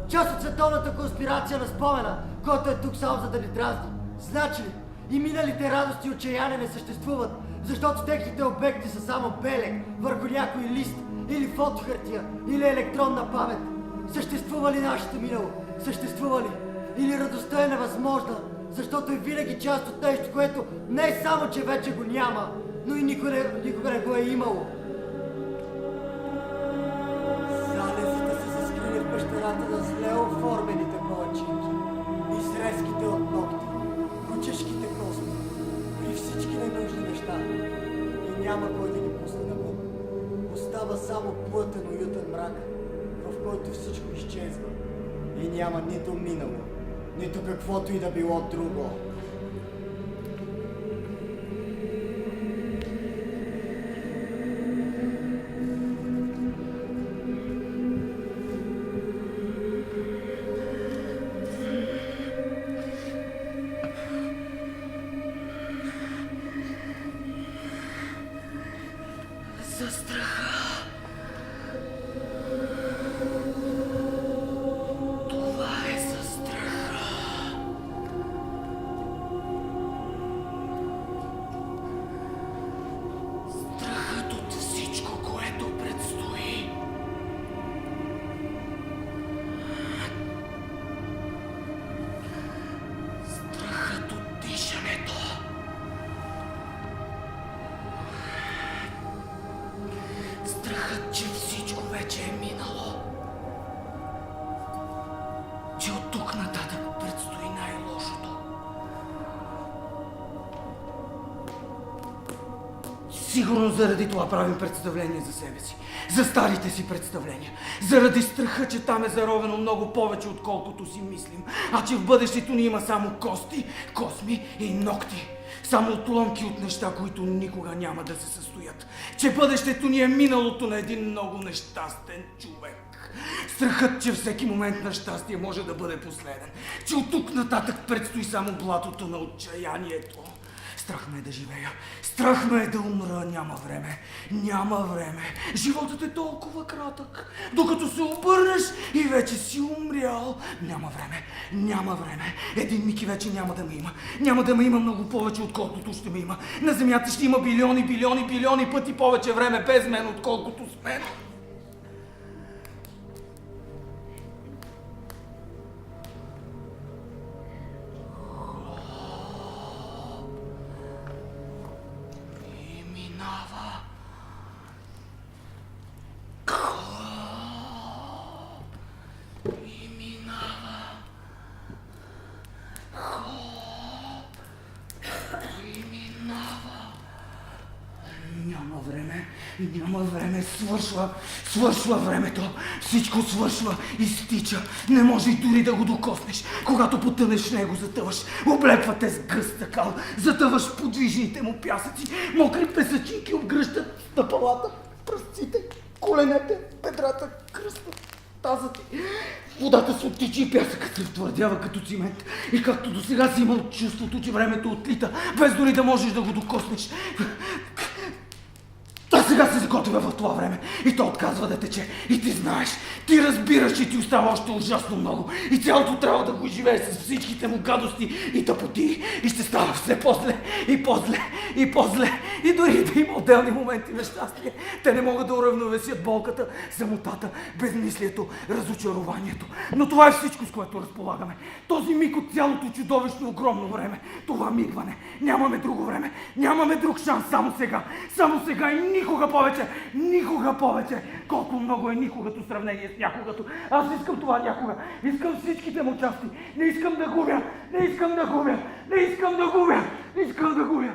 част от световната конспирация на спомена, който е тук само за да ни дразни. Значи ли, и миналите радости и отчаяния не съществуват, защото техните обекти са само белег върху някой лист или фотохартия, или електронна памет. Съществува ли нашето минало? Съществува ли? Или радостта е невъзможна, защото е винаги част от нещо, което не е само, че вече го няма, но и никога не го е имало. Залезите са се скрили в пещерата на зле оформените палачинки, изрезките от ногти, кучешките косми, при всички ненужни неща. И няма кой да ги пусне навън. Остава само плътен уютен мрак, в който всичко изчезва. И няма нито минало, нито каквото и да било друго. За страха. Това е за страха. Страхът от всичко, което предстои. Страхът от дишането. Страхът, че всичко вече е минало. Че от тук нататък предстои най-лошото. Сигурно заради това правим представление за себе си. За старите си представления. Заради страха, че там е заровено много повече, отколкото си мислим. А че в бъдещето ни има само кости, косми и ногти. Само отломки от неща, които никога няма да се състоят. Че бъдещето ни е миналото на един много нещастен човек. Страхът, че всеки момент на щастие може да бъде последен. Че от тук нататък предстои само блатото на отчаянието. Страх ме е да живея. Страх ме е да умра. Няма време. Няма време. Животът е толкова кратък. Докато се обърнеш и вече си умрял. Няма време. Няма време. Един миг и вече няма да ме има. Няма да ме има много повече, отколкото ще ме има. На земята ще има билиони, билиони, билиони пъти повече време без мен, отколкото с мен. Няма време, свършва времето, всичко свършва, изтича, не може и дори да го докоснеш. Когато потънеш в него, затъваш, облепва те с гъста кал, затъваш в подвижните му пясъци, мокри песъчинки обгръщат стъпалата, пръстците, коленете, бедрата, кръста, таза ти. Водата се оттича и пясъкът се втвърдява като цимент. И както до сега си имал чувството, че времето отлита, без дори да можеш да го докоснеш. А сега се заготвя в това време и то отказва да тече. И ти знаеш, ти разбираш, че ти остава още ужасно много. И цялото трябва да го изживееш с всичките му гадости и тъпоти. И ще става все по-зле, и по-зле, и по-зле. И дори да има отделни моменти на щастие, те не могат да уравновесят болката, самотата, безмислието, разочарованието. Но това е всичко, с което разполагаме. Този миг от цялото чудовищно огромно време. Това мигване. Нямаме друго време. Нямаме друг шанс. Само сега. Само сега и никога повече повече! Никога повече! Колко много е никогато в сравнение с някогато! Аз искам това някога! Искам всичките му части! Не искам да губя! Не искам да губя! Не искам да губя! Не искам да губя!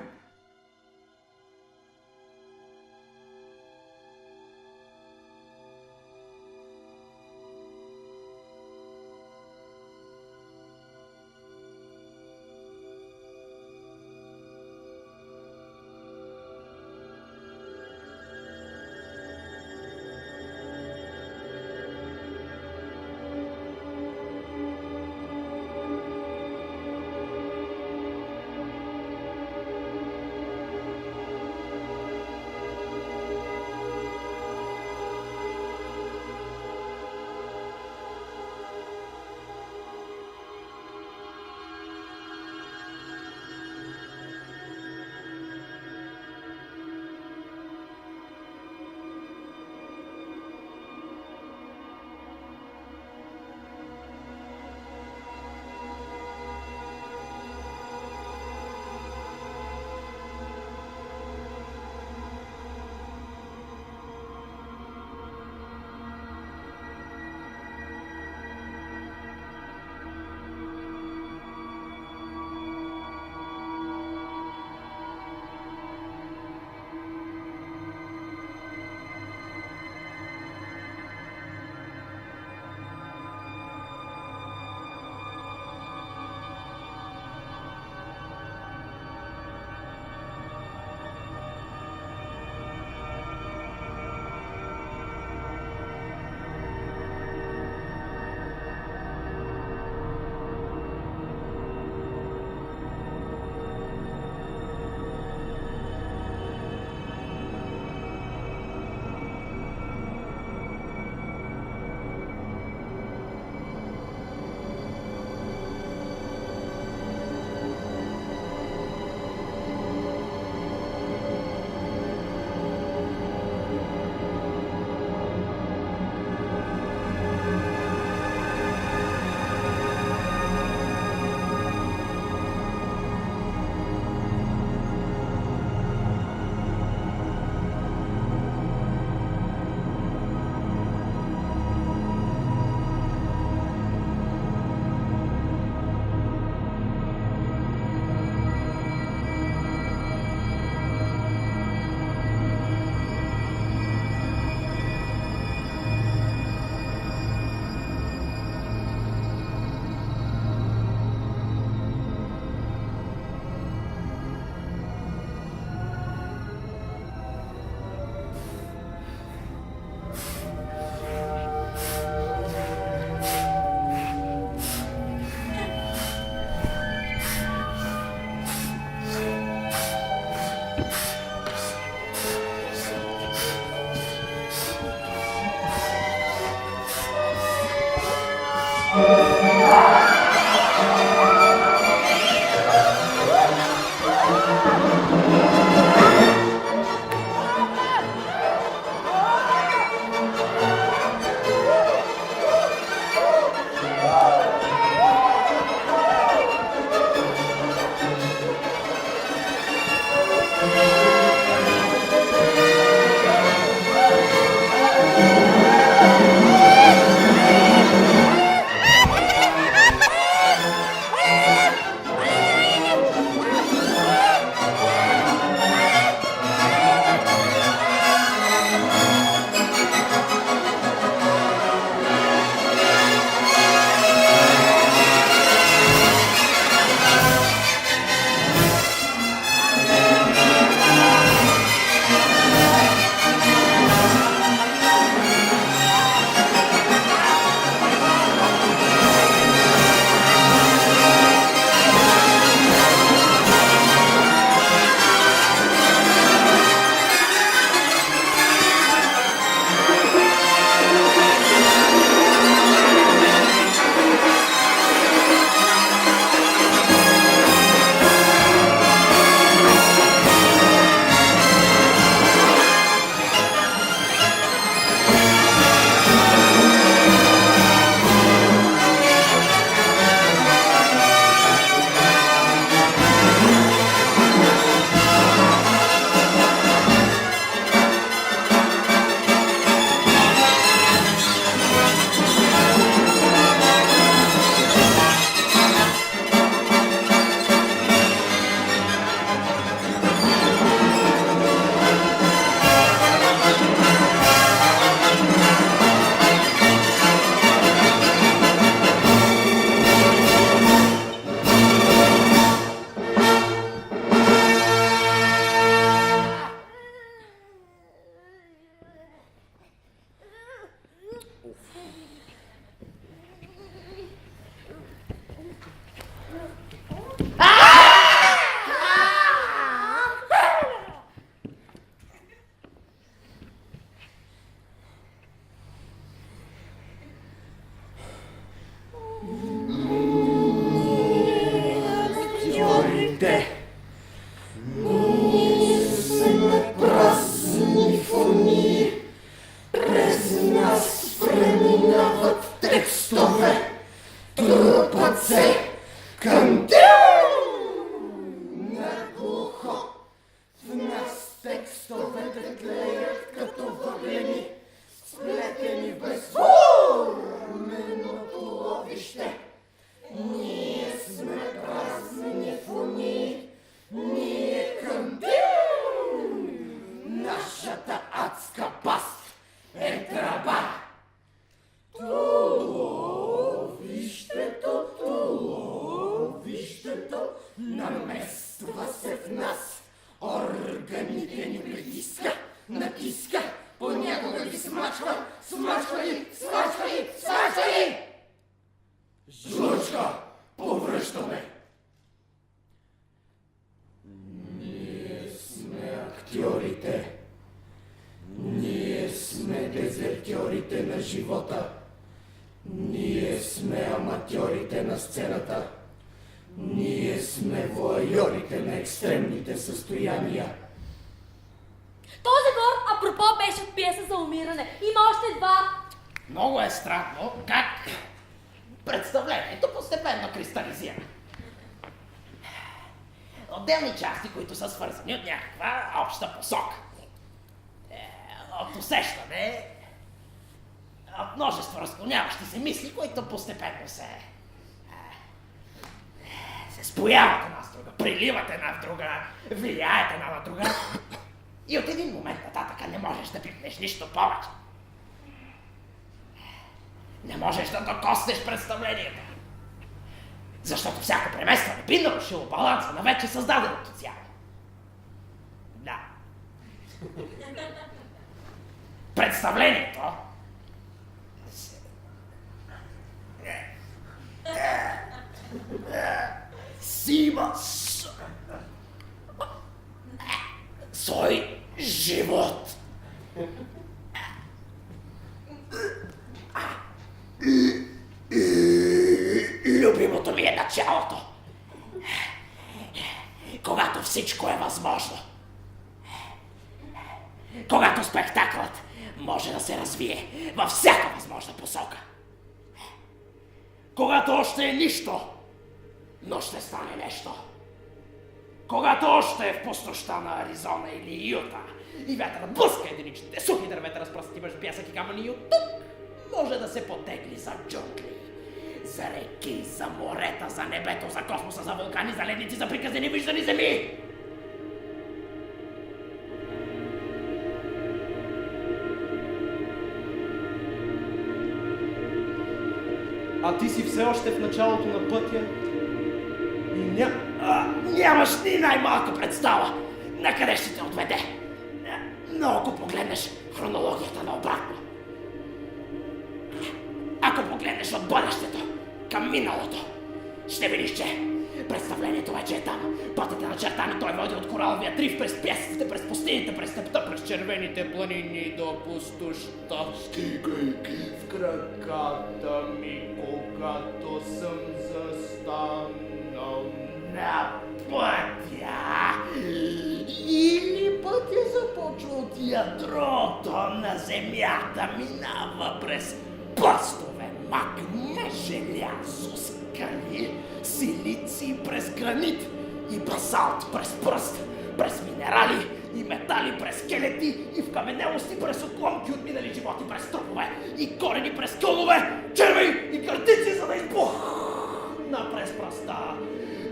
Thank you. актьорите! Ние сме празни фони, през нас преминават текстове, трупат се към наглухо. В нас текстовете тлеят като въглени, сплетени в безформено ловище. Ние сме празни фони, ние към нашата адска паст е тръба. Ловището намества се в нас, органите ни притиска, натиска, понякога ги смачва, смачва ги. Жлъчка, повръщаме. Ние сме актьорите. Ние сме дезертьорите на живота. Ние сме аматьорите на сцената. Ние сме воайорите на екстремните състояния. Този гор, апропо, беше от пиеса за умиране. Има още два. Много е странно как представлението постепенно кристализира. Отделни части, които са свързани от някаква обща посока. От усещане, от множество разклоняващи се мисли, които постепенно се спояват една с друга, приливат една в друга, влияят една на друга. И от един момент нататък не можеш да пипнеш нищо повече. Не можеш да докоснеш представлението. Защото всяко преместване би нарушило баланса на вече създаденото цяло. Да. Представлението си има свой живот. Любимото ми е началото. Когато всичко е възможно. Когато спектаклът може да се развие във всяка възможна посока. Когато още е нищо, но ще стане нещо. Когато още е в пустощта на Аризона или Юта и вятърът блъска единичните сухи дървета, разпръснати между пясък и камъни, и оттук може да се потегли за джунгли, за реки, за морета, за небето, за космоса, за вулкани, за ледници, за приказни невиждани земи. А ти си все още в началото на пътя и нямаш ни най-малка представа на къде ще те отведе. Но ако погледнеш хронологията наобратно, ако погледнеш от бъдещето към миналото, ще видиш, че представлението вече е там. Пътят е начертан и той води от кораловия риф през пясъците, през пустините, през степта, през червените планини до пустошта, стигайки в краката ми, когато съм застанал на пътя. Или пътя започва от ядрото на земята, минава през пластове, магне, желязо, скали, силици през гранит и базалт през пръст, през минерали и метали през скелети и вкаменелости през отломки от минали животи през трупове и корени през кълове, черви и картици, за да избухна през пръста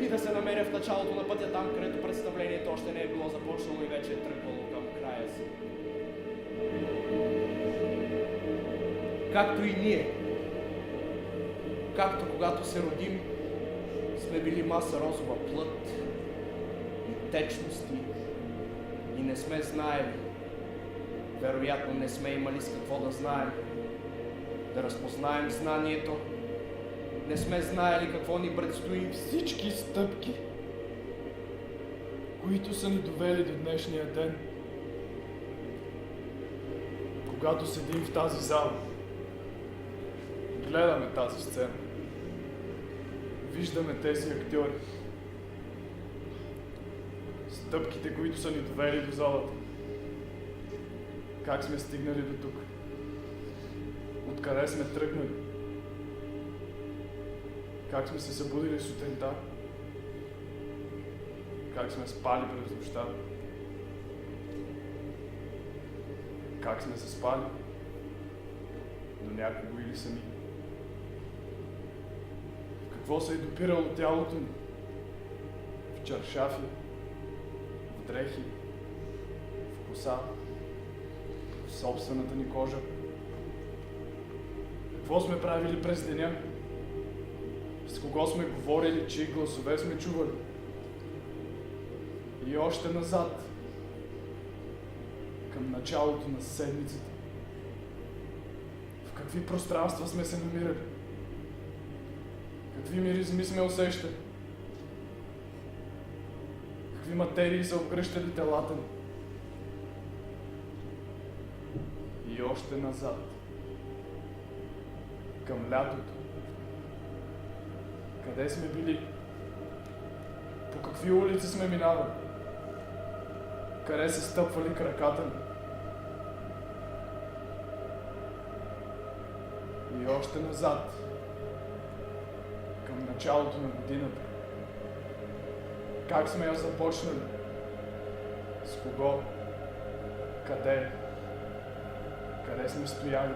и да се намеря в началото на пътя там, където представлението още не е било започнало и вече е тръгвало към края си. Както и ние, както когато се родим, сме били маса розова плът и течности и не сме знаели, вероятно не сме имали с какво да знаем, да разпознаем знанието, не сме знаели какво ни предстои. Всички стъпки, които са ни довели до днешния ден, когато седим в тази зала, гледаме тази сцена, виждаме тези актьори. стъпките, които са ни довели до залата. Как сме стигнали до тук? Откъде сме тръгнали? Как сме се събудили сутринта? Как сме спали през нощта? Как сме се спали? До някого или сами? В какво се е допирало тялото ни? В чаршафи? В дрехи? В коса? В собствената ни кожа? Какво сме правили през деня? С кого сме говорили, чии гласове сме чували? И още назад, към началото на седмицата. В какви пространства сме се намирали? Какви миризми сме усещали? Какви материи са обгръщали телата ни? И още назад, към лятото. Къде сме били? По какви улици сме минавали? Къде се стъпвали краката ни? И още назад, към началото на годината. Как сме я започнали? С кого? Къде? Къде сме стояли?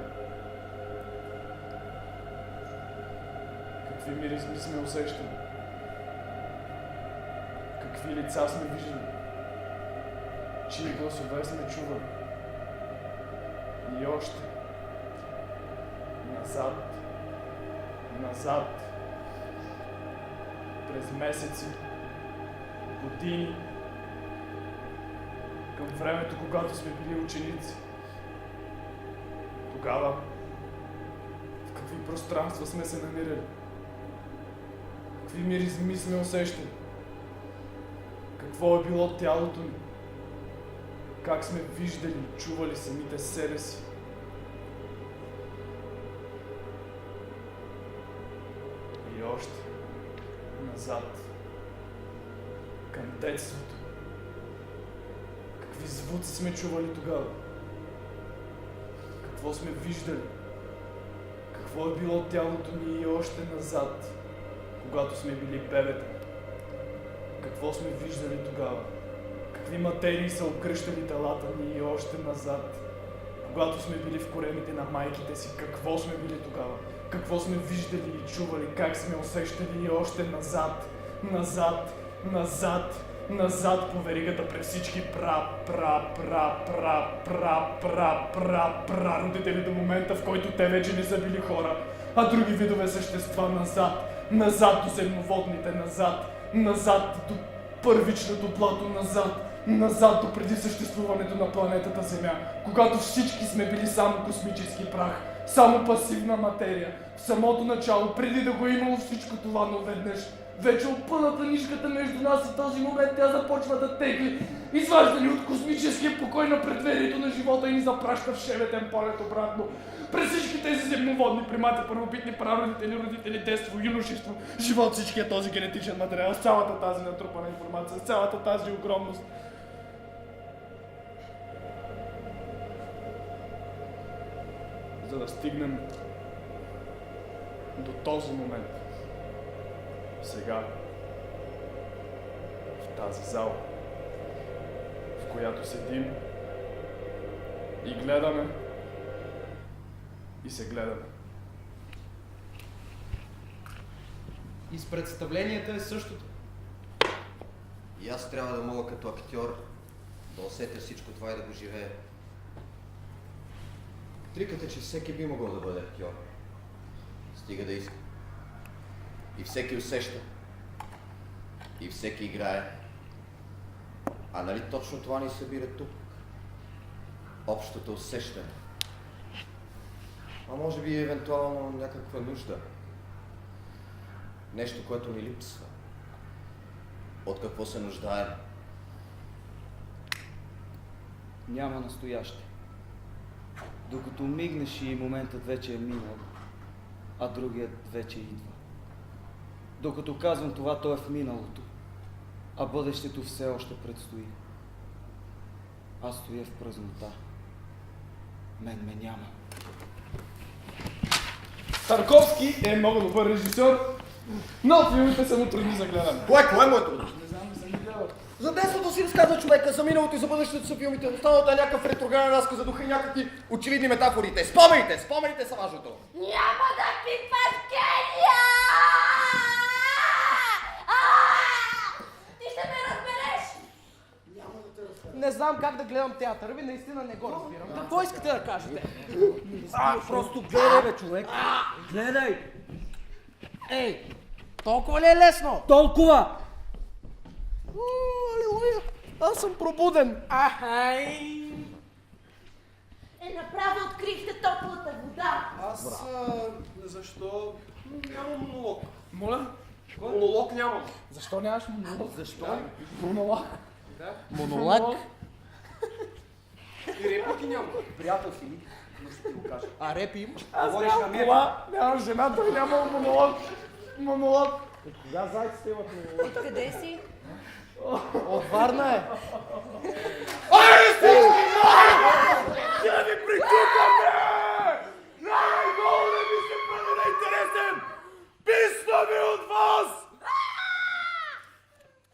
Какви миризми сме усещали? Какви лица сме виждали? Чии гласове сме чували? И още назад, назад, през месеци, години, към времето, когато сме били ученици. Тогава, в какви пространства сме се намирали? Какви миризми сме усещали? Какво е било тялото ни? Как сме виждали, чували самите себе си? И още назад, към детството. Какви звуци сме чували тогава? Какво сме виждали? Какво е било тялото ни и още назад, когато сме били бебета? Какво сме виждали тогава? Какви материи са обгръщали телата ни и още назад, когато сме били в коремите на майките си? Какво сме били тогава? Какво сме виждали и чували? Как сме усещали и още назад, назад, назад, назад по веригата през всички родители до момента, в който те вече не са били хора, а други видове същества. Назад, назад до земноводните, назад до първичното плато, назад до преди съществуването на планетата Земя, когато всички сме били само космически прах, само пасивна материя. В самото начало, преди да го е имало всичко това, но веднъж, вече опъната нишката между нас и този момент, тя започва да тегли, изваждани от космическия покой на предверието на живота и ни запраща в шеветен полет обратно. През всички тези земноводни примати, първобитни прародители, родители, детство, юношество, живот, всичкият този генетичен материал, с цялата тази натрупана информация, с цялата тази огромност. За да стигнем до този момент. Сега, в тази зала, в която седим и гледаме, и се гледаме. И с представленията е същото. И аз трябва да мога като актьор да усетя всичко това и да го живея. Трикът е, че всеки би могъл да бъде актьор. Стига да иска. И всеки усеща. И всеки играе. А нали точно това ни събира тук? Общото усещане. А може би евентуално някаква нужда. Нещо, което ни липсва. От какво се нуждаем? Няма настояще. Докато мигнеш и моментът вече е минал, а другият вече идва. Докато казвам това, то е в миналото. А бъдещето все още предстои. Аз стоя в празнота. Мен ме няма. Тарковски е много добър режисьор, но филмите са му трудни за гледане. Кое му е трудно? Не знам, не съм ги гледал. За детството си разказва човека, за миналото и за бъдещето са филмите. Останалото е някакъв ретрограден разказ за духа и някакви очевидни метафорите. Спомените са важното. Няма да пипаш гения! Ти ще ме разбереш! Не знам как да гледам театър, ви наистина не го разбирам. Какво искате да кажете? Просто гледай, бе, човек. Гледай. Ей, толкова ли е лесно? Толкова! Алилуя, аз съм пробуден. Ахай! Направо открихте топлата вода. Аз защо нямам монолог? Моля? Монолог нямам. Защо нямаш монолог? Защо? Монолог. Монолог? И реплики нямам. Приятел Филип, но ще ти го кажа. А репи имаш? Аз Говориш на нямам мен. кола, нямам жена, той няма монолог. Монолог. Кога зайците имат монолог? Откъде си? От Варна е. Айде всички! Да ви притикаме! Най-голо не ми се прави неинтересен! Писна ми от вас!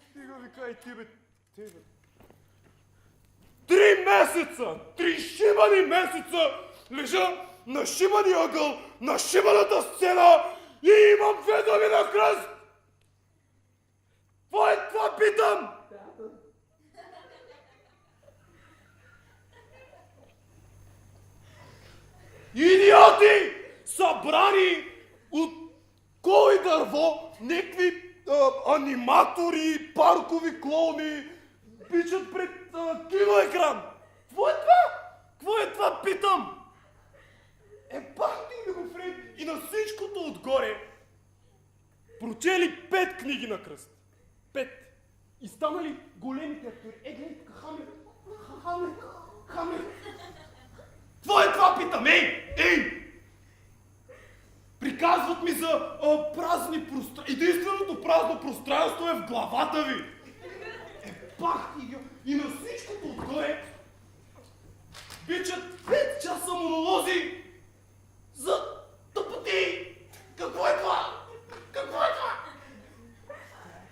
Стига ви кай ти бе. 3 месеца! 3 шибани месеца лежа на шибания ъгъл, на шибаната сцена и имам 2 думи на кръст! Какво е това, питам? Идиоти! Събрани от кой дърво, някакви аниматори, паркови клоуни, пичат пред киноекран. Какво е това? Какво е това, питам? Бахти ми го Фред и на всичкото отгоре прочели 5 книги на кръст. 5. И станали големите актори. Гледай тук, Хамлет. Какво е това, питам? Ей! Приказват ми за празни пространства. Единственото празно пространство е в главата ви. Бахти и на всичкото отгоре бичат 5 часа монолози за тъпоти. Какво е това?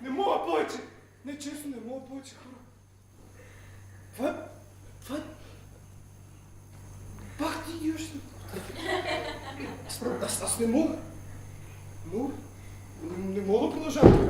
Не мога повече. Не, честно, не мога повече, хора. Това е... Бах ти ги още. Аз не мога. Не мога да продължавам.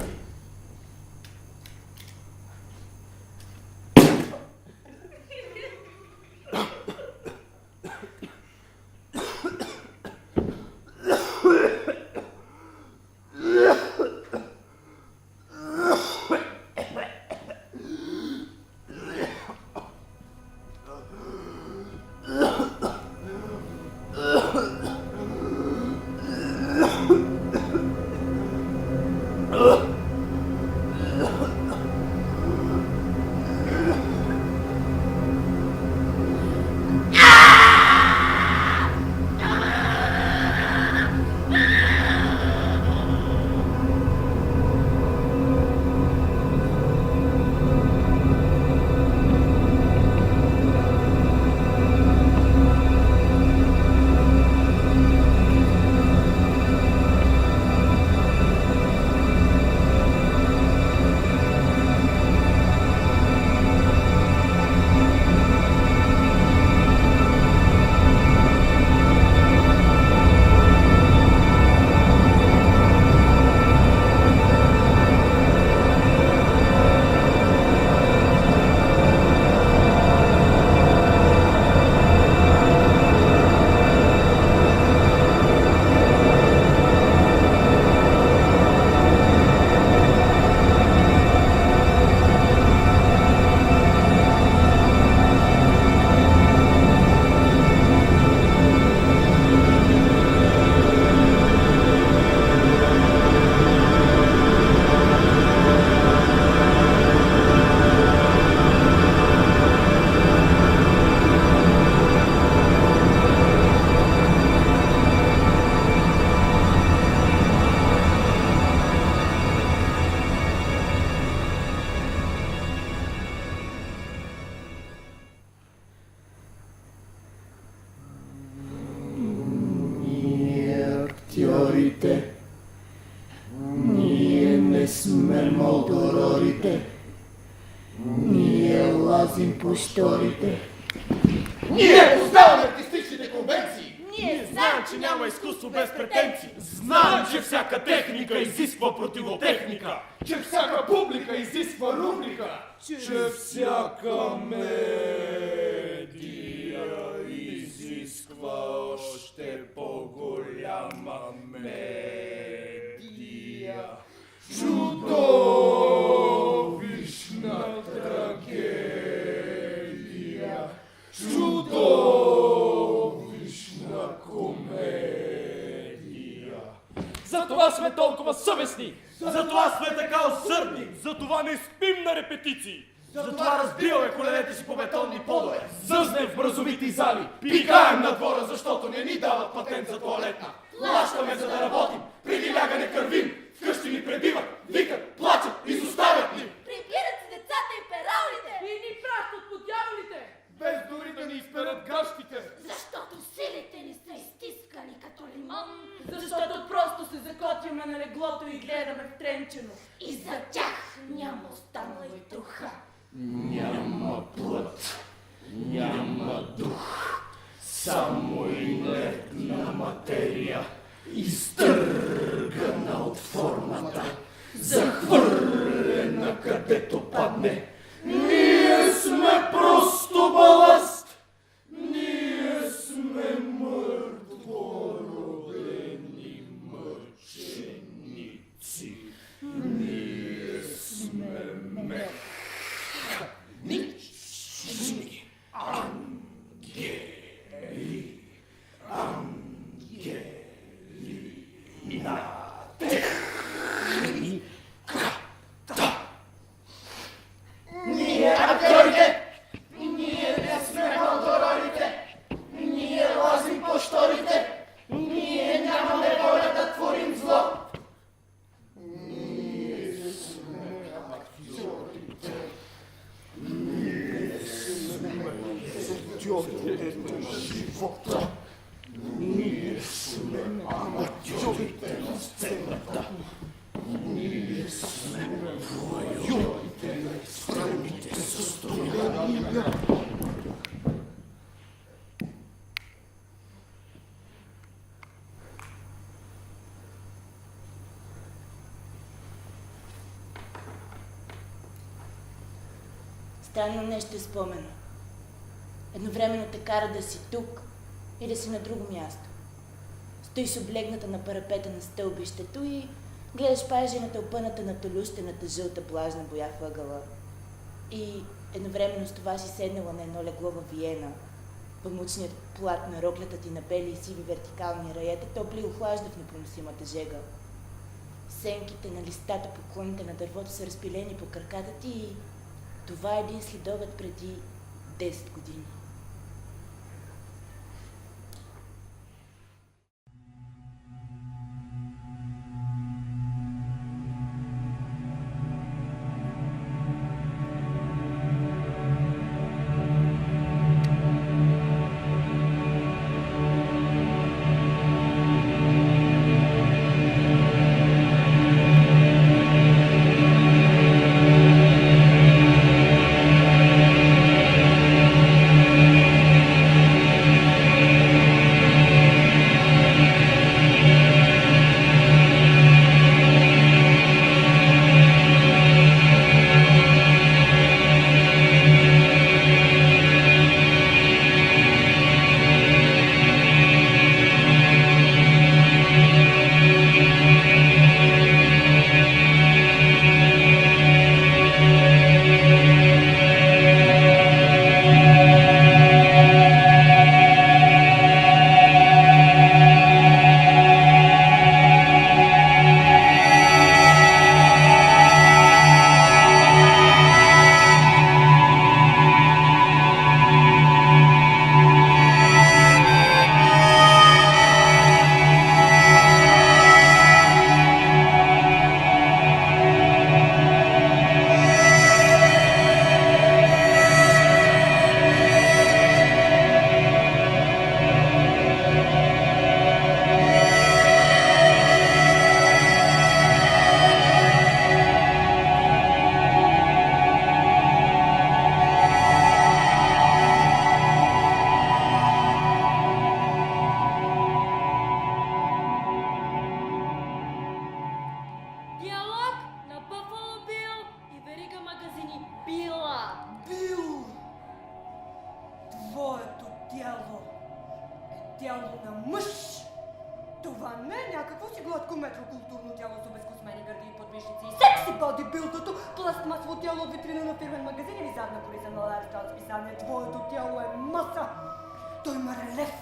моторите. Ние не сме моторите. Ние лазим по щорите. Ние познаваме артистичните конвенции. Ние знаем, че няма изкуство без претенции. Знаем, че всяка техника изисква противотехника. Че всяка публика изисква рубрика. Че всяка медия изисква още по-голяма медия. Чудовищна трагедия. Чудовищна комедия. Затова сме толкова съвестни. Затова сме така усърдни. Затова не спим на репетиции. Затова разбиваме коленете си по бетонни подове. Зъзнем в мразовити зали. Пикаем на двора, защото не ни дават патент за тоалетна. Плащаме за да работим. Преди лягане кървим. Вкъщи ни пребиват, викат, плачат, изоставят ни. Прибират си децата и пералните! И ни пращат по дяволите! Без дори да ни изперат гащите. Защото силите ни са изтискани като лимон. Защото просто се закотвяме на леглото и гледаме втренчено. И за тях няма останала и духа. Няма плът, няма дух, само инертна материя, изтъргана от формата, захвърлена където падне. Ние сме просто баласт, ние сме мъртвородени мъченици, ние сме механични ангели, ангели на техниката. Ние актьорите, ние не сме моторорите, ние лазим по щорите, ние нямаме воля да творим зло. Ние сме актьорите, ние сме актьорите на живота, ние сме аматьорите на сцената. Ние сме воюрите на екстремните състояния. Странно нещо е спомена. Едновременно те кара да си тук и да си на друго място. Стоиш облегната на парапета на стълбището и гледаш паяжената опъната на толющената жълта плажна боя в ъгъла. И едновременно с това си седнала на едно легло във Виена. Памучният плат на роклята ти на бели и сиви вертикални раета топли и охлажда в непроносимата жега. Сенките на листата по клоните на дървото са разпилени по краката ти и това е един следобед преди 10 години. тяло на мъж. Това не е някакво си гладко метрокултурно тяло с обезкосмени гърди и подмишници и секси бодибилдото, пластмасово тяло от витрина на фирмен магазин или задна колиса на лайфстайл списание. Твоето тяло е маса. Той има релеф.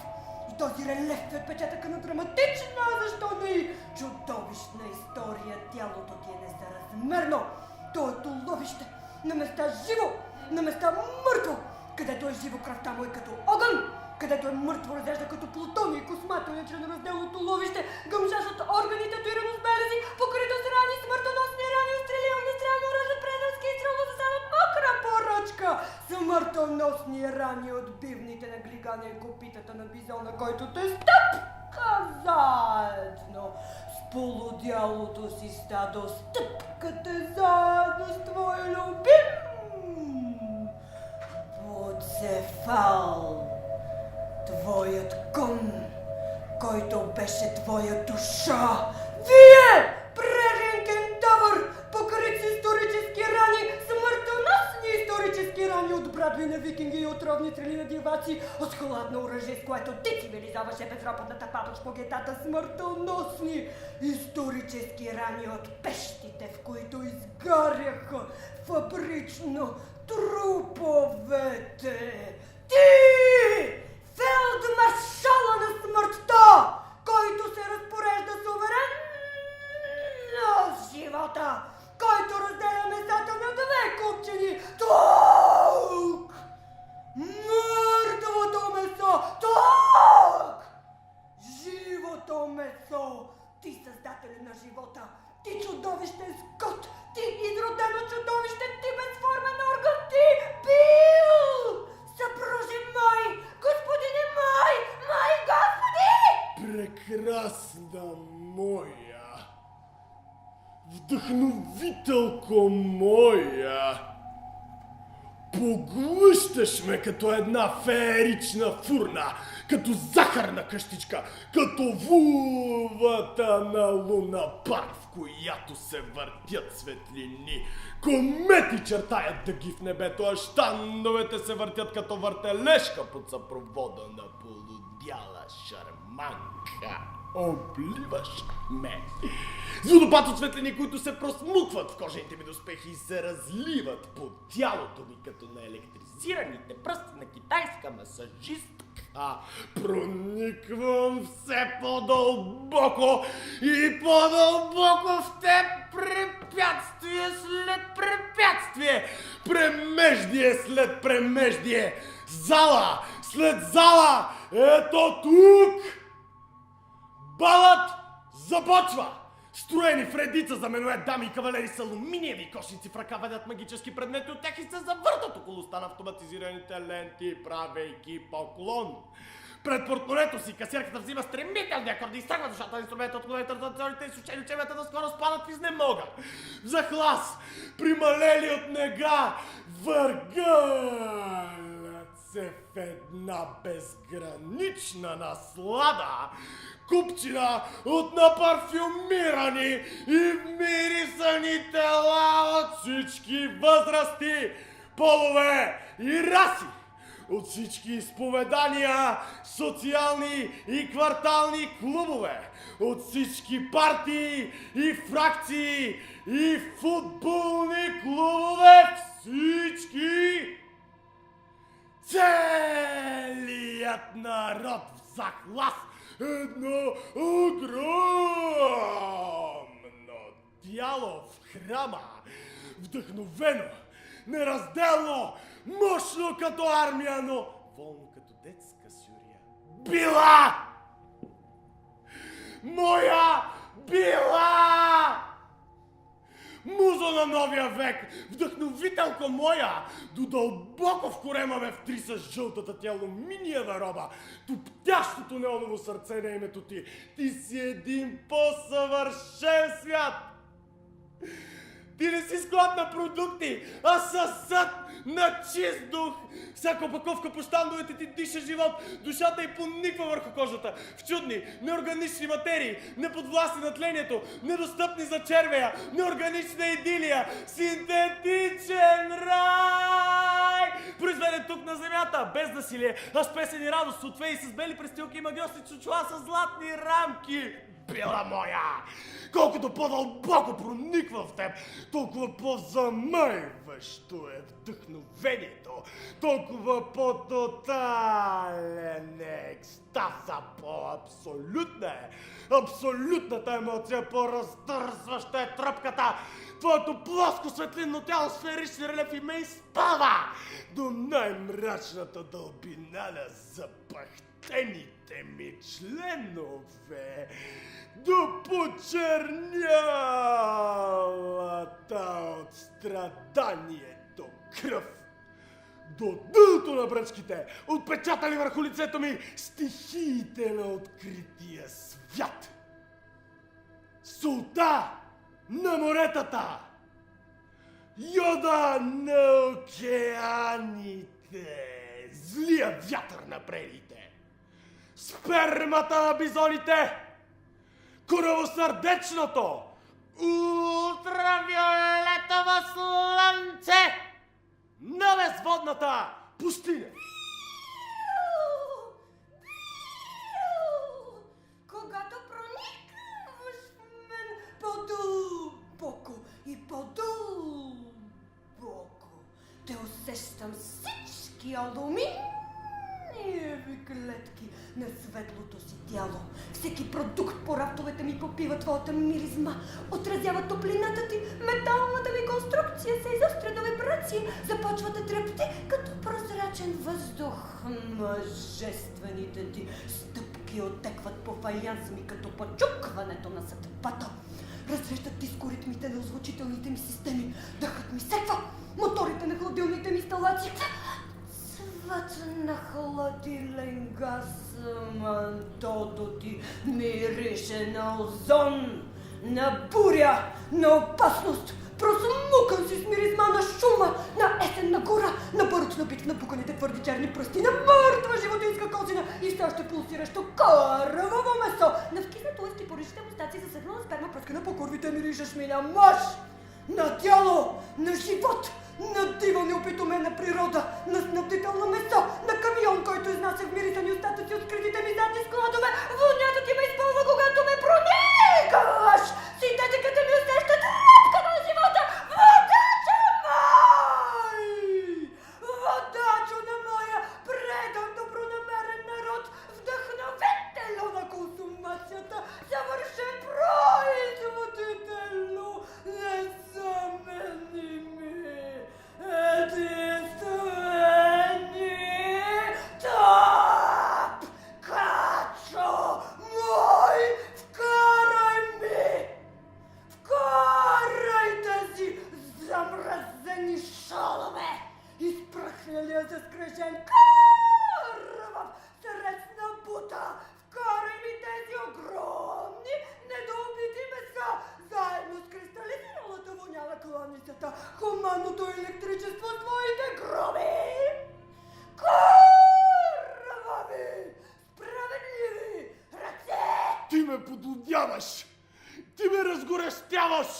И този релеф е отпечатъка на драматична, защо не и чудовищна история. Тялото ти е несъразмерно. То е туловище. На места живо, на места мъртво. Където е живо, кръвта му е като огън. Където е мъртво, разяжда като плутони и космато, членоразделно туловище, гъмжаш от органи, татуирано с белези, покрито с рани, смъртоносни рани, стрели, огнестрелно оръжие, предърски изстрелно засадат мокра поръчка. Смъртоносни рани от бивните на глигания и копитата на бизона, който те стъпка заедно с полудялото си стадо, стъпкате заедно с твой любим Буцефал. Твоят кон, който беше твоя душа. Вие, пререн кентавър, покрит с исторически рани, смъртоносни исторически рани от брадви на викинги и отровни стрели на диваци, от хладно оръжие, с което ти цивилизаваше безропотната папач по гетата, смъртоносни исторически рани от пещите, в които изгаряха фабрично труповете. Ти! Фелдмаршала на смъртта, който се разпорежда суверенно с живота, който разделя месата на две купчени. Тук! Мъртвото месо! Тук! Живото месо! Ти създателя на живота! Ти чудовищен скот! Ти изродено чудовище! Ти безформен орган! Ти бил! Съпружен мой! Господине мой! Мой Господи! Прекрасна моя! Вдъхновителко моя! Поглъщаш ме като една феерична фурна, като захарна къщичка, като вулвата на луна пар, в която се въртят светлини. Комети чертаят дъги в небето, а щандовете се въртят като въртележка под съпровода на полудяла шарманка. Обливаш ме. С водопад от светлини, които се просмукват в кожените ми доспехи и се разливат по тялото ми като на електризираните пръсти на китайска масажистка. Прониквам все по-дълбоко и по-дълбоко в теб, препятствие след препятствие, премеждие след премеждие, зала след зала. Ето тук балът започва! Строени в редица за менует дами и кавалери с алуминиеви кошници в ръка ведат магически предмети от тях и се завъртат около ста на автоматизираните ленти, правейки поклон. Пред портмонето си касиерката взима стремителни акорди и изтръгва душата на инструмента от клавиатурата на ръцете и слушали учебията да скоро спадат в изнемога. В захлас, прималели от нега, въргалят се в една безгранична наслада. Купчина от напарфюмирани и мирисани тела от всички възрасти, полове и раси, от всички изповедания, социални и квартални клубове, от всички партии и фракции и футболни клубове, всички. Целият народ в захлас. Едно огромно тяло в храма, вдъхновено, неразделно, мощно като армия, но волно като детска сюрия. Била! Моя била! Муза на новия век, вдъхновителко моя, до дълбоко в корема ме втриса с жълтата ти алуминиева роба, топтящото неоново сърце на името ти. Ти си един по-съвършен свят. Ти не си склад на продукти, а съсъд на чист дух. Всяка опаковка по щандовете ти диша живот, душата й пониква върху кожата в чудни, неорганични материи, неподвластни на тлението, недостъпни за червея, неорганична идилия, синтетичен рай, произведен тук на земята нещата, без насилие, а с песен и радост, от феи с бели престилки и магиосни чучула с златни рамки. Била моя! Колкото по-дълбоко прониква в теб, толкова по-замайващо е вдъхновението, толкова по-тотален е екстаза, по-абсолютна е. Абсолютната емоция, по-раздързваща е тръпката. Твоето плоско светлинно тяло, сферични релефи ме изпълва до най-мрачната дълбина на запахтените ми членове, до почернялата от страданието кръв, до дъното на бръчките, отпечатали върху лицето ми стихиите на открития свят. Солта на моретата, йода на океаните, злия вятър на прериите, спермата на бизоните, коравосърдечното, ултравиолетово слънце на безводната пустиня. Когато проникваш в мен по-дълбоко и по-дълбоко, те усещам всички алуминиеви клетки на светлото си тяло. Всеки продукт по рафтовете ми попива твоята миризма, отразява топлината ти, металната ми конструкция се изостря до вибрации, започва да трепти като прозрачен въздух. Мъжествените ти стъпки отекват по фаянс ми като почукването на съдбата. Разрещат ти с ритмите на озвучителните ми системи, дъхът ми секва, моторите на хладилните ми инсталации. Цвят на хладилен газ, мантото ти мирише на озон, на буря, на опасност. Просмукан си с миризма на шума, на есенна гора, на баручна битва, на пуканите твърди черни пръсти, на мъртва животинска козина и все още пулсиращо кърваво месо, на вкиснато уст и поричите мустаци, засъхнала сперма, пръскана по курвите миришеш ми на мъж, на тяло, на живот, на дива неопитомена природа, на снабдител на месо, на камион, който изнася в мирисани остатъци от скритите ми задни складове. Вонята ти ме изпълва, когато ме проникаш. Синтетиката ми усеща тръпка на живота. Водачо мой! Водачо на моя предан добронамерен народ, вдъхновителю на консумацията, съвършен производителю, незаменими. Единствени топ качо мой, вкарай ми! Вкарай тези замразени шалове! Изпръхналия за скръжен кървав срещна бута! Вкарай ми тези огромни недоубити меса, заедно с кристализиралата воня на кланицата, хуманното електричество с твоите гроби! Кървави, справедливи ръце! Ти ме подлудяваш! Ти ме разгорещяваш!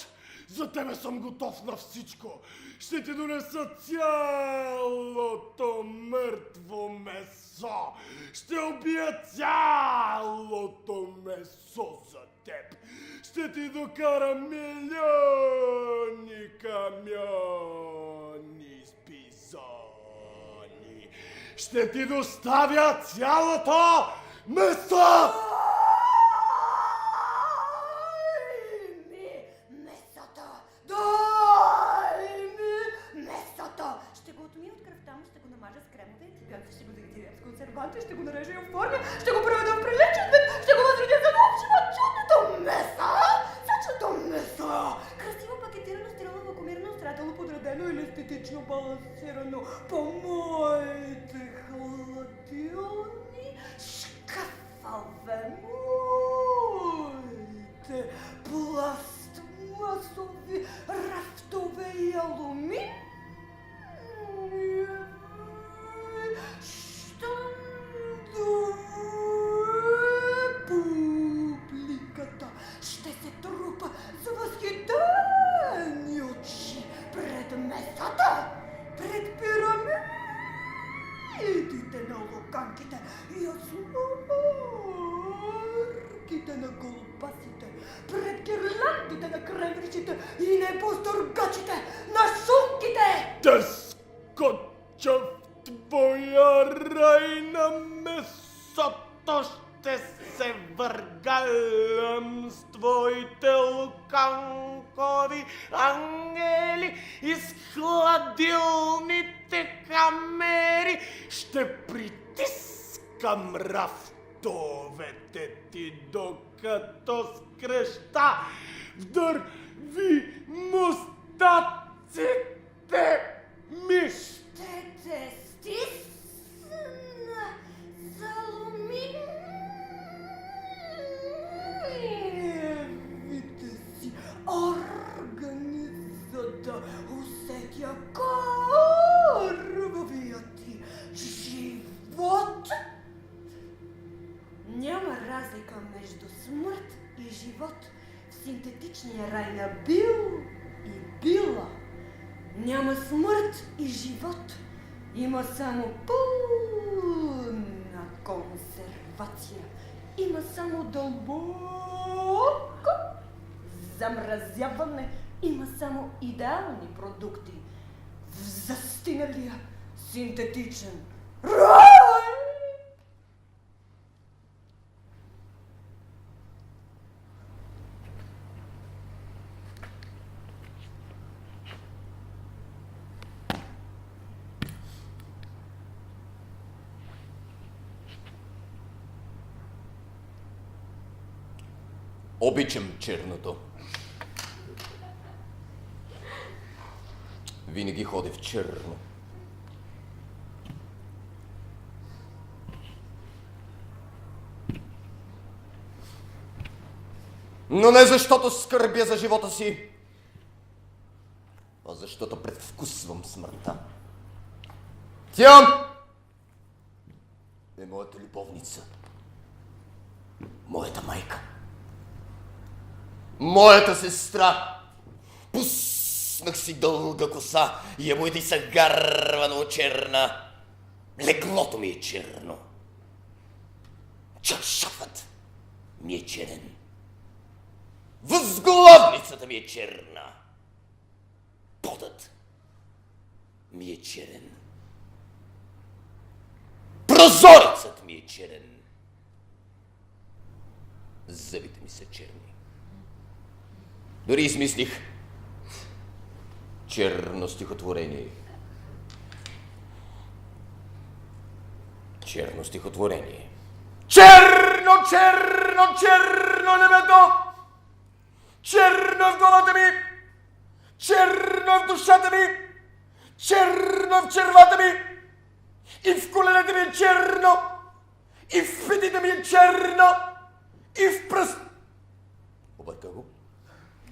За тебе съм готов на всичко! Ще ти донеса цялото мъртво месо! Ще убия цялото месо за теб! Ще ти докарам милиони камиони с бизони! Ще ти доставя цялото месо! Дай ми месото! Ще го отмия от кръвта му, ще го намажа с кремове и антибиотици, ще го дегидирам с консерванти, ще го нарежа и оформя, ще го проведа в приличен вид, ще го възредя за нов живот. Чудното месо! Сочното месо! Красиво пакетирано, стерилно, вакуумирано, строително подредено или естетично балансирано по моите хладилни шкафове. Моите пластмасови рафтове и алуминиеви щандове. Публиката ще се трупа с възхитени очи пред месата, пред пирамидите канките и от сларките на голубасите, пред гирландите на кренвиршите и небостъргачите на шунките. Да скоча в твоя рай на месото, ще се въргалям с твоите луканкови ангели из хладилните камери. Ще притискам рафтовете ти, докато скреща вдърви мустаците ми. Ще те стисна за алуминиевите си органи, за да усетя кървавия ти живот. Няма разлика между смърт и живот в синтетичния рай на Бил и Била. Няма смърт и живот. Има само пълна консервация. Има само дълбоко замразяване. Има само идеални продукти в застиналия синтетичен рай. Обичам черното. Винаги ходя в черно. Но не защото скърбя за живота си, а защото предвкусвам смъртта. Тя е моята любовница, моята майка, моята сестра. Пуснах си дълга коса и ябоите са гарвано черна. Леглото ми е черно. Чаршафът ми е черен. Възглавницата ми е черна. Подът ми е черен. Прозорецът ми е черен. Зъбите ми са черни. Дори измислих черно стихотворение. Черно стихотворение. Черно, черно, черно небето! Черно в главата ми! Черно в душата ми! Черно в червата ми! И в коленете ми е черно! И в петите ми е черно! И в пръст... Обърка го.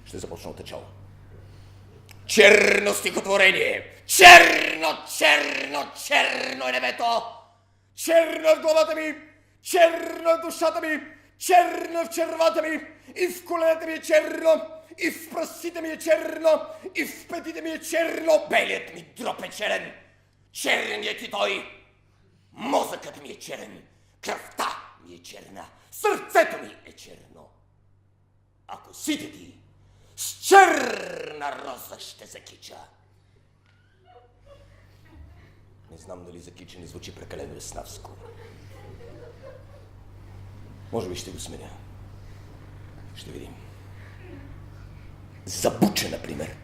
Ще започна от начало. Черно стихотворение! Черно, черно, черно е небето! Черно в главата ми! Черно в душата ми! Черно в червата ми! И в коленете ми е черно! И в пръстите ми е черно! И в петите ми е черно! Белият ми дроб е черен! Черният и той! Мозъкът ми е черен! Кръвта ми е черна! Сърцето ми е черно! А косите ти с черна роза ще закича. Не знам дали закича не звучи прекалено еснавско. Може би ще го сменя. Ще видим. Забуча, например.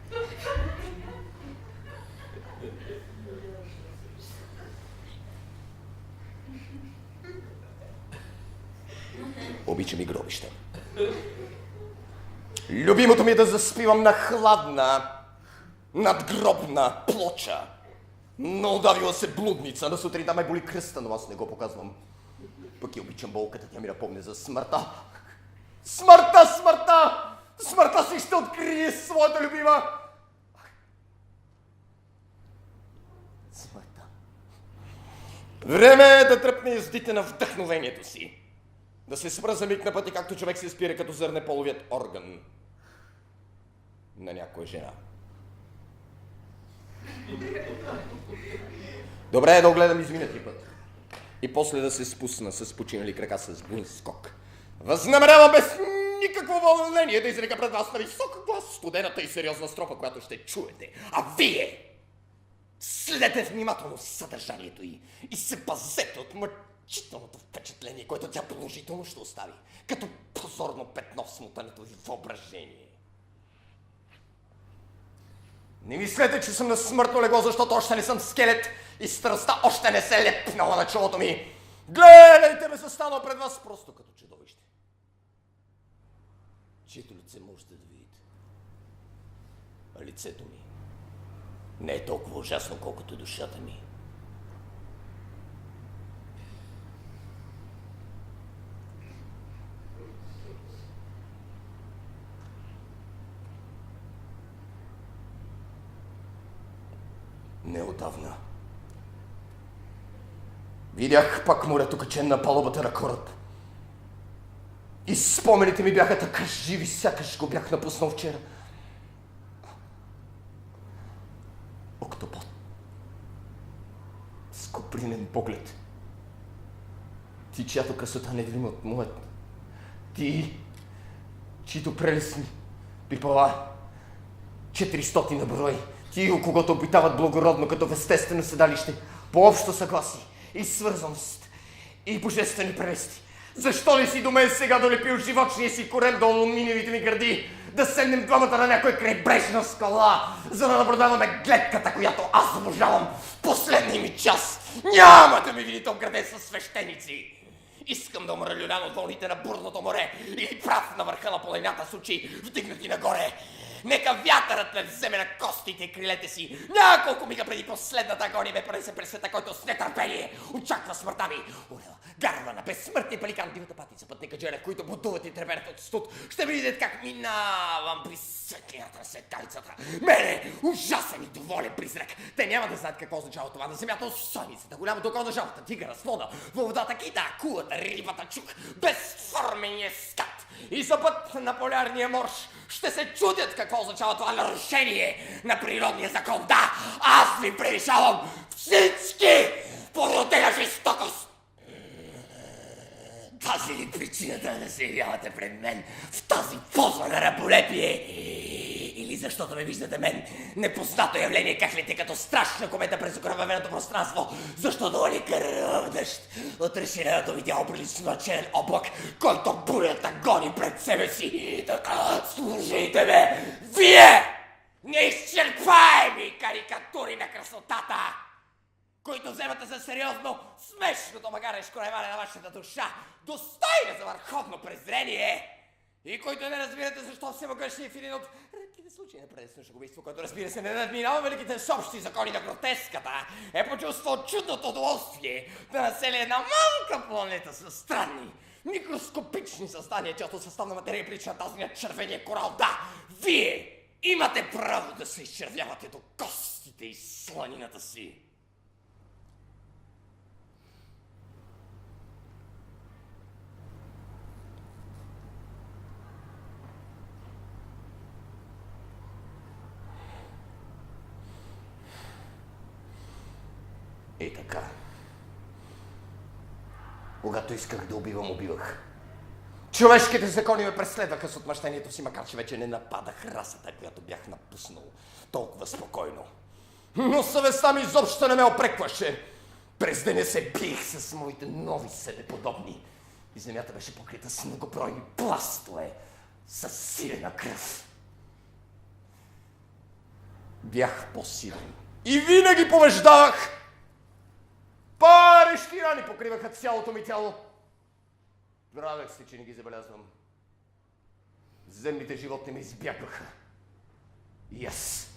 Обичам и гробища. Любимото ми е да заспивам на хладна, надгробна плоча. Но удавила се блудница, на сутринта ме боли кръста, но аз не го показвам. Пък и обичам болката, тя ми напомня за смъртта. Смъртта, смъртта! Смъртта си ще открие своята любима. Смъртта. Време е да тръпне ездите на вдъхновението си. Да се спра за миг на пъти, както човек се спира, като зърне половият орган на някоя жена. Добре е да огледам изминатия път. и после да се спусна с починали крака с буин скок. Възнамерявам без никакво вълнение да изрека пред вас на висок глас студената и сериозна строфа, която ще чуете. А вие следете внимателно съдържанието и се пазете от мъчителното впечатление, което тя положително ще остави, като позорно петно в смутането ви въображение. Не мислете, че съм на смъртно легло, защото още не съм скелет и страстта още не се лепнала на челото ми. Гледайте ме, застанал пред вас просто като чудовище, чието лице можете да видите. А лицето ми не е толкова ужасно, колкото душата ми. Неотдавна видях пак морето качен на палубата на кораб. И спомените ми бяха така живи, сякаш го бях напуснал вчера. Октопод с копринен поглед. Ти, чиято красота не делима от моят. Ти, чието прелестни пипала 400 на брой. Ти, у когото обитават благородно като в естествено седалище, по общо съгласие и свързаност и божествени прелести. Защо не си до мен сега долепил живочния си корем до алуминиевите ми гърди, да седнем двамата на някоя крайбрежна скала, за да наблюдаваме гледката, която аз обожавам в последния ми час? Няма да ми видите обграден със свещеници. Искам да умра люлян от вълните на бурното море или прав на върха на планината с очи вдигнати нагоре. Нека вятърът ме вземе на костите и крилете си. Няколко мига преди последната агония ме пренесе през света, който с нетърпение очаква смъртта ми. Орел, гарва на безсмъртния пеликан, дивата патица, пътника джере, които будуват и треперят от студ. Ще видите как минавам при светлината на светкавицата. Мене, ужасен и доволен призрак. Те няма да знаят какво означава това на земята, осойницата, голямото кода, жалата, тигъра, слона, във водата, кита, кулата, рибата, чук, безформения скат. И за път на полярния морж ще се чудят какво означава това нарушение на природния закон. Да, аз ви превишавам всички породена жестокост. Тази ли причината да се явявате пред мен в тази поза на раболепие? Или защото ме виждате мен, непознато явление, кахлите като страшна комета през окръвавеното пространство, защото ли кръв дъжд от решението видял прилично черен облак, който бурята гони пред себе си. Така, слушайте ме, вие, неизчерпаеми карикатури на красотата, които вземате за сериозно смешното магарешко реване на вашата душа, достойна за върховно презрение, и които не разбирате защо всемогъщия в един от редките случаи на предесно шугубийство, който разбира се не надминава великите съобщи закони на гротеската, е почувствал чудното удоволствие да насели една малка планета с странни, микроскопични създания, чиято съставна материя прилича на тази на червения корал. Да, вие имате право да се изчервявате до костите и сланината си. И така. Когато исках да убивам, убивах. Човешките закони ме преследваха с отмъщението си, макар че вече не нападах расата, която бях напуснал толкова спокойно. Но съвестта ми изобщо не ме опрекваше. През деня се биех с моите нови себеподобни. И земята беше покрита с многобройни пластове, със силена кръв. Бях по-силен. И винаги побеждавах! Парещи рани покриваха цялото ми тяло. Правех се, че не ги забелязвам. Земните животни ме избягваха. И аз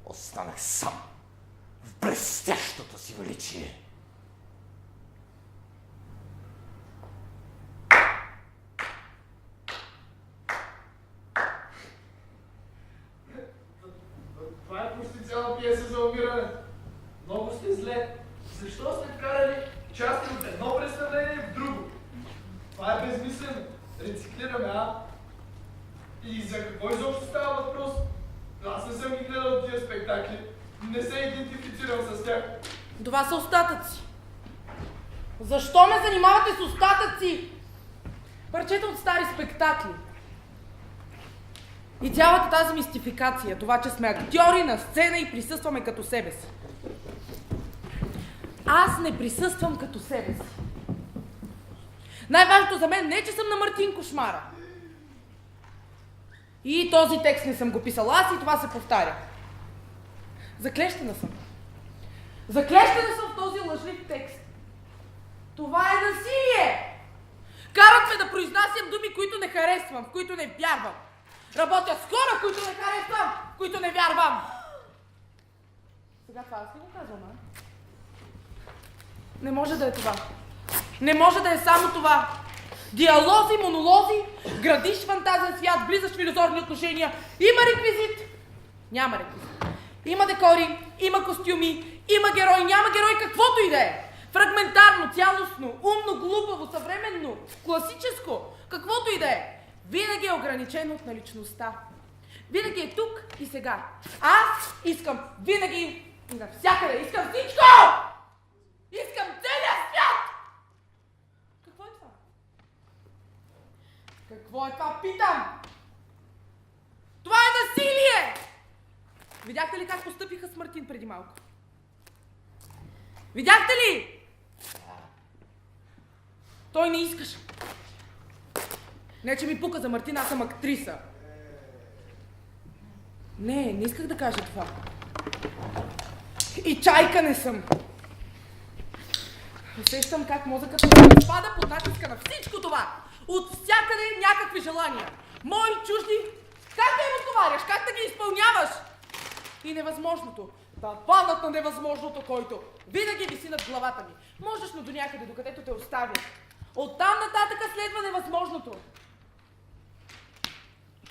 останах сам в блестящото си величие. Това е почти цяла пиеса за умиране. Много сте зле. Защо сте вкарали части от едно представление в друго? Това е безмислено. Рециклираме, а? И за какво изобщо става въпрос? Аз не съм ги гледал тия спектакли. Не се идентифицирам с тях. Това са остатъци. Защо ме занимавате с остатъци? Парчета от стари спектакли. И цялата тази мистификация, това, че сме актьори на сцена и присъстваме като себе си. Аз не присъствам като себе си. Най-важното за мен не е, че съм на Мартин Кошмара. И този текст не съм го писал аз и това се повтаря. Заклещена съм. Заклещена съм в този лъжлив текст. Това е насилие! Карат ме да произнасям думи, които не харесвам, в които не вярвам. Работя с хора, които не харесвам, в които не вярвам. Сега това аз ли го казвам, а? Не може да е това. Не може да е само това. Диалози, монолози, градиш фантазен свят, влизаш в иллюзорни отношения. Има реквизит. Няма реквизит. Има декори, има костюми, има герой, няма герой, каквото и да е. Фрагментарно, цялостно, умно, глупаво, съвременно, класическо, каквото и да е. Винаги е ограничено от наличността. Винаги е тук и сега. Аз искам винаги и навсякъде. Искам всичко! Искам целия свят! Какво е това? Какво е това, питам? Това е насилие! Видяхте ли как постъпиха с Мартин преди малко? Видяхте ли? Той не искаше. Не, че ми пука за Мартин, аз съм актриса. Не исках да кажа това. И чайка не съм. Усещам как мозъкът ми се разпада под натиска на всичко това. От всякъде някакви желания. Мои, чужди. Как да им отговаряш? Как да ги изпълняваш? И невъзможното. Таванът на невъзможното, който винаги виси над главата ми. Можеш, но до някъде, докъдето те оставя. Оттам нататък следва невъзможното.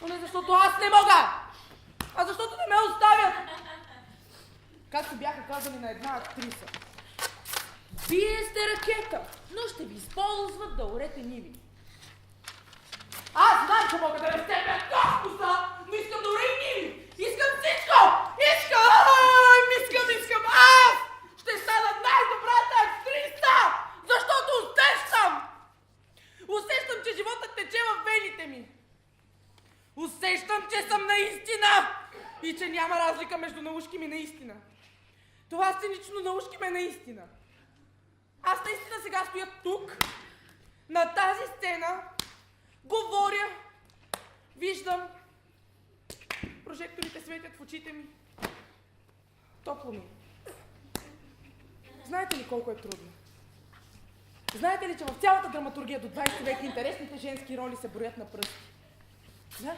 Но не защото аз не мога, а защото не ме оставят. Както бяха казали на една актриса. Вие сте ракета, но ще ви използват да орете ниви. Аз знам, че мога да разтепя космоса, но искам да орем ниви. Искам всичко! Искам! Аз ще стана най-добрата актриса, защото усещам, че животът тече в вените ми. Усещам, че съм наистина и че няма разлика между наушким и наистина. Това сценично наушким е наистина. Аз наистина сега стоя тук, на тази сцена, говоря, виждам, прожекторите светят в очите ми. Топло ми. Знаете ли колко е трудно? Знаете ли, че в цялата драматургия до 20 век интересните женски роли се броят на пръсти? Да?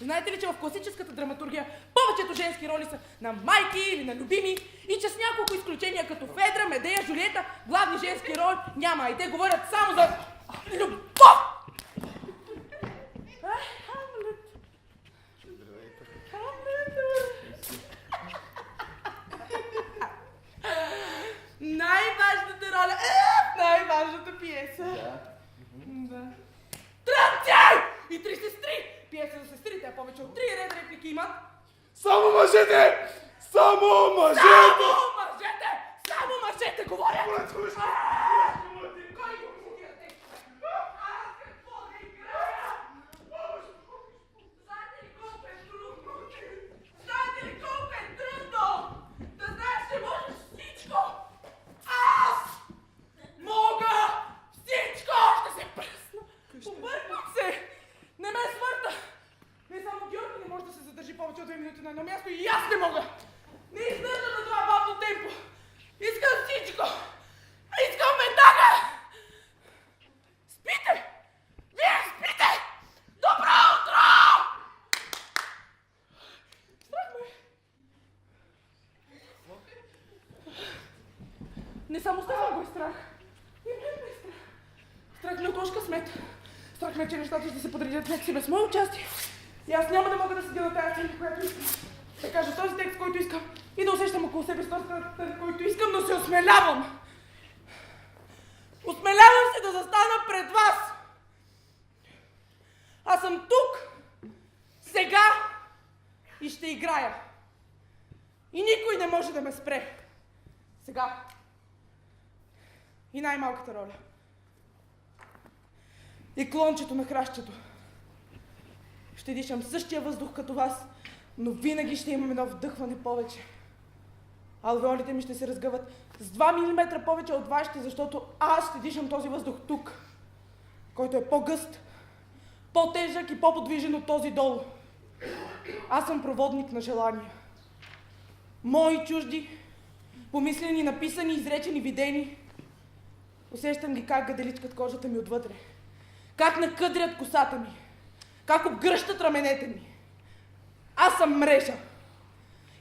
Знаете ли, че в класическата драматургия повечето женски роли са на майки или на любими и че с няколко изключения като Федра, Медея, Жулиета, главни женски роли няма и те говорят само за любов! Най-важната роля в най-важната пиеса. Да. Тръпчай! И 3 сестри! Пиеса за сестрите, а повече от 3 реда реплики имат. Само мъжете! Само мъжете! Само мъжете говорят! Кой го музикира текстове? Аз какво да играя? Знаете ли колко е трудно? Да знаеш, че можеш всичко! Аз мога всичко! Ще се пръсна! Обърквам се! Не ме свърта! Не само Георги не може да се задържи повече от 2 минути на едно място и аз не мога! Не издържам на това бавно темпо! Искам всичко! Искам веднага! Спите! Вие спите! Добро утро! Страх ме! Не само Стефан го е страх. И мен ме е страх. Страх ме от лош късмет. Страх ме, че нещата ще се подредят някакси без мое участие. И аз няма да мога да седя на тази сцена, която искам. Да кажа този текст, който искам. И да усещам около себе сторията, който искам, но се осмелявам. Осмелявам се да застана пред вас. Аз съм тук, сега и ще играя. И никой не може да ме спре. Сега. И най-малката роля. И клончето на хращето. Ще дишам същия въздух като вас, но винаги ще имам едно вдъхване повече. Алвеолите ми ще се разгъват с 2 мм повече от вашите, защото аз ще дишам този въздух тук, който е по-гъст, по-тежък и по-подвижен от този долу. Аз съм проводник на желания. Мои чужди, помислени, написани, изречени, видени. Усещам ги как гаделичкат кожата ми отвътре, как накъдрят косата ми, как обгръщат раменете ми. Аз съм мрежа.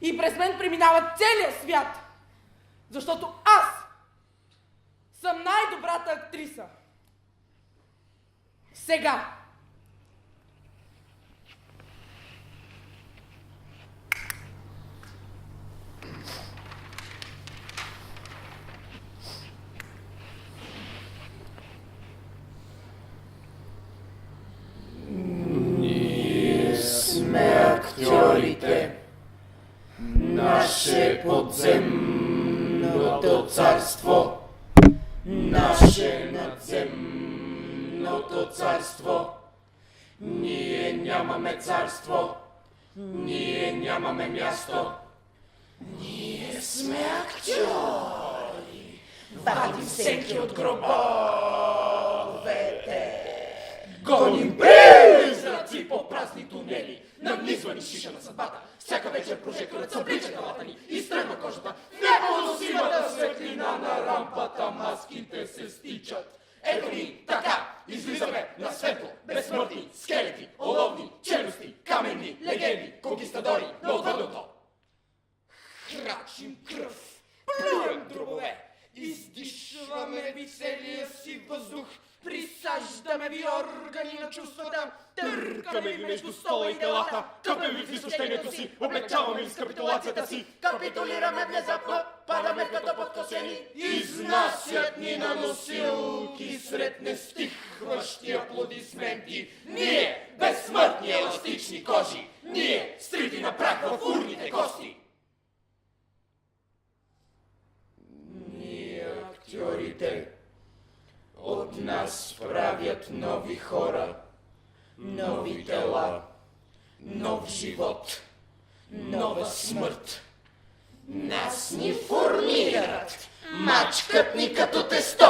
И през мен преминава целият свят. Защото аз съм най-добрата актриса. Сега. Ние сме актьорите. Наше подземното царство. Наше надземното царство. Ние нямаме царство. Ние нямаме място. Ние сме актьори. Вадим всеки от гробовете. Гоним призраци по празни тунели. Нанизва ни шиша на съдбата. Всяка вечер прожекторът съблича главата ни. Изтръгва кожата. В непоносимата светлина на рампата маските се стичат. Ето ни така излизаме на светло, безсмъртни скелети, оловни челюсти, каменни легенди, конкистадори на отвъдното. Храчим кръв, плюем дробове, издишваме ви целия си въздух, присаждаме ви органи на чувствата, търкаме ви между стола и телата, къпем ви в изтощението си, облегчаваме ви с капитулацията си, капитулираме внезапно, падаме като подкосени, изнасят ни на носилки сред нестихващи аплодисменти. Ние, безсмъртни еластични кожи, ние, стрити на прах в урните кости. Ние, актьорите, от нас правят нови хора, нови тела, нов живот, нова смърт. Нас ни формират, мачкат ни като тесто,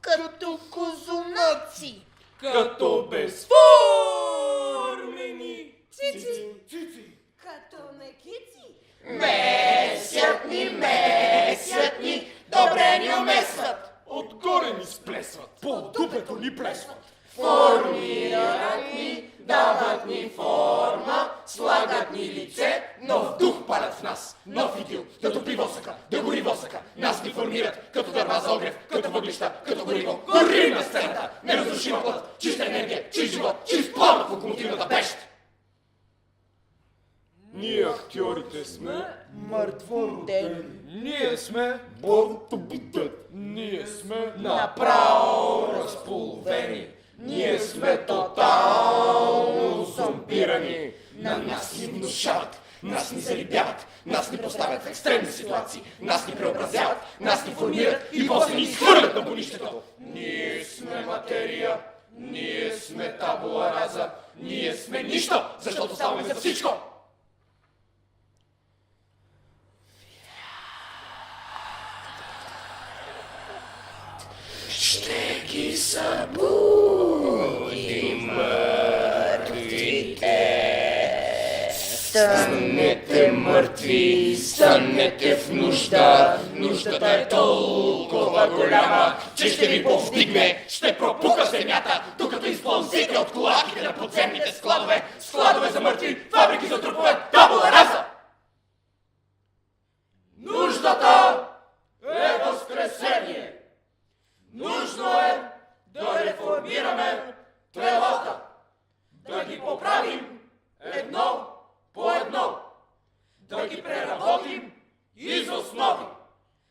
като козунаци, като безформени цици, Като мекици. месят ни, добре ни умесват. Отгоре ни сплесват, по дупето ни плесват. Формират ни, дават ни форма, слагат ни лице, нов дух палят в нас. Нов идил, да топи восъка, да гори восъка. Нас ни формират, като дърва за огрев, като въглища, като гориво. Горим на сцената, неразрушима плът, чиста енергия, чист живот, чист план в локомотивната пещ. Ние актьорите сме Мъртвородени. Ние сме born to be dead. Ние сме направо разполовени. Ние сме тотално зомбирани. На нас ни внушават, нас ни зарибяват, нас ни поставят в екстремни ситуации, нас ни преобразяват, нас ни формират и после ни изхвърлят на бунището. Ние сме материя, ние сме табула раза, ние сме нищо, защото ставаме за всичко. Ще ги събудим мъртвите. Станете мъртви, станете в нужда. Нуждата е толкова голяма, че ще ви повдигне, ще пропука земята, докато изпълзите от клоаките на подземните складове. Складове за мъртви, фабрики за трупове, табула раса. Нуждата е възкресение. Нужно е да реформираме телата, да ги поправим едно по едно, да ги преработим из основи,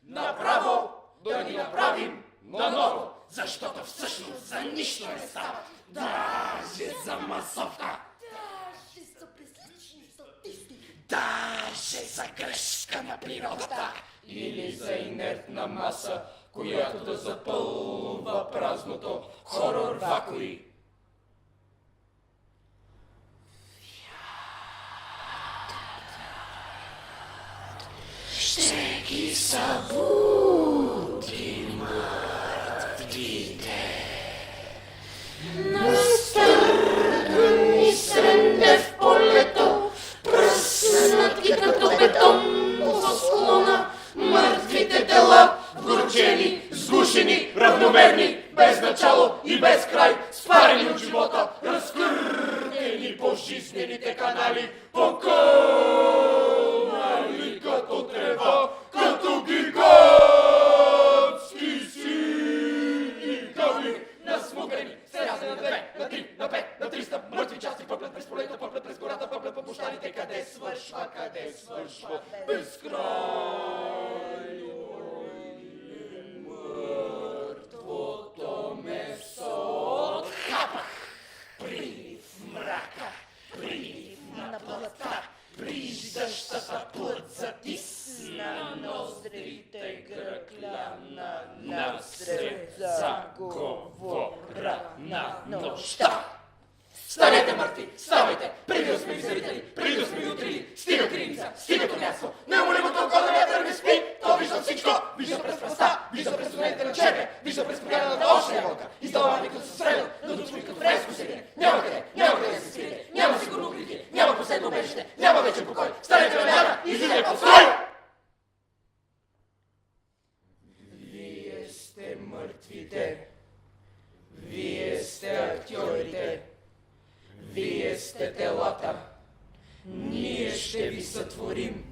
направо да ги направим наново, защото всъщност за нищо не става, даже за масовка, Даже за безлични статисти. даже за грешка на природата или за инертна маса, която да запълва празното хорор вакуи. Ще ги събуди мъртвите. Настъргани сренде в полето, пръснати като бетон по склона, мъртвите тела, вгорчени, сгушени, равномерни, без начало и без край, спарени от живота, разкъртени по жизнените канали, покълнали като трева, като гигантски сини гъби, насмукани, срязани на 2, на 3, на 5, на 300 мъртви части, пъплят през полето, пъплят през гората, пъплят по площадите, къде свършва безкрайно мъртвото месо. Хапах при мрака, при на плътта, приждащата плът затисна ноздрите, гръкляна насред заговора на нощта. Станете мъртви, ставайте, преди да сме ви заритали, преди да сме ви отрили, стига криница, стига място, неумолимото око на вятър не спи, то вижда всичко, вижда през пръста, вижда през тунелите на червя, вижда през проганата очния вълка, издълбани като средно, надучени като френско седене, няма къде да се скриете, няма сигурно укритие, няма последно убежище, няма вечен покой, станете на вяра и излизайте по строй! Вие сте мъртвите, вие сте актьорите, вие сте телата, ние ще ви сътворим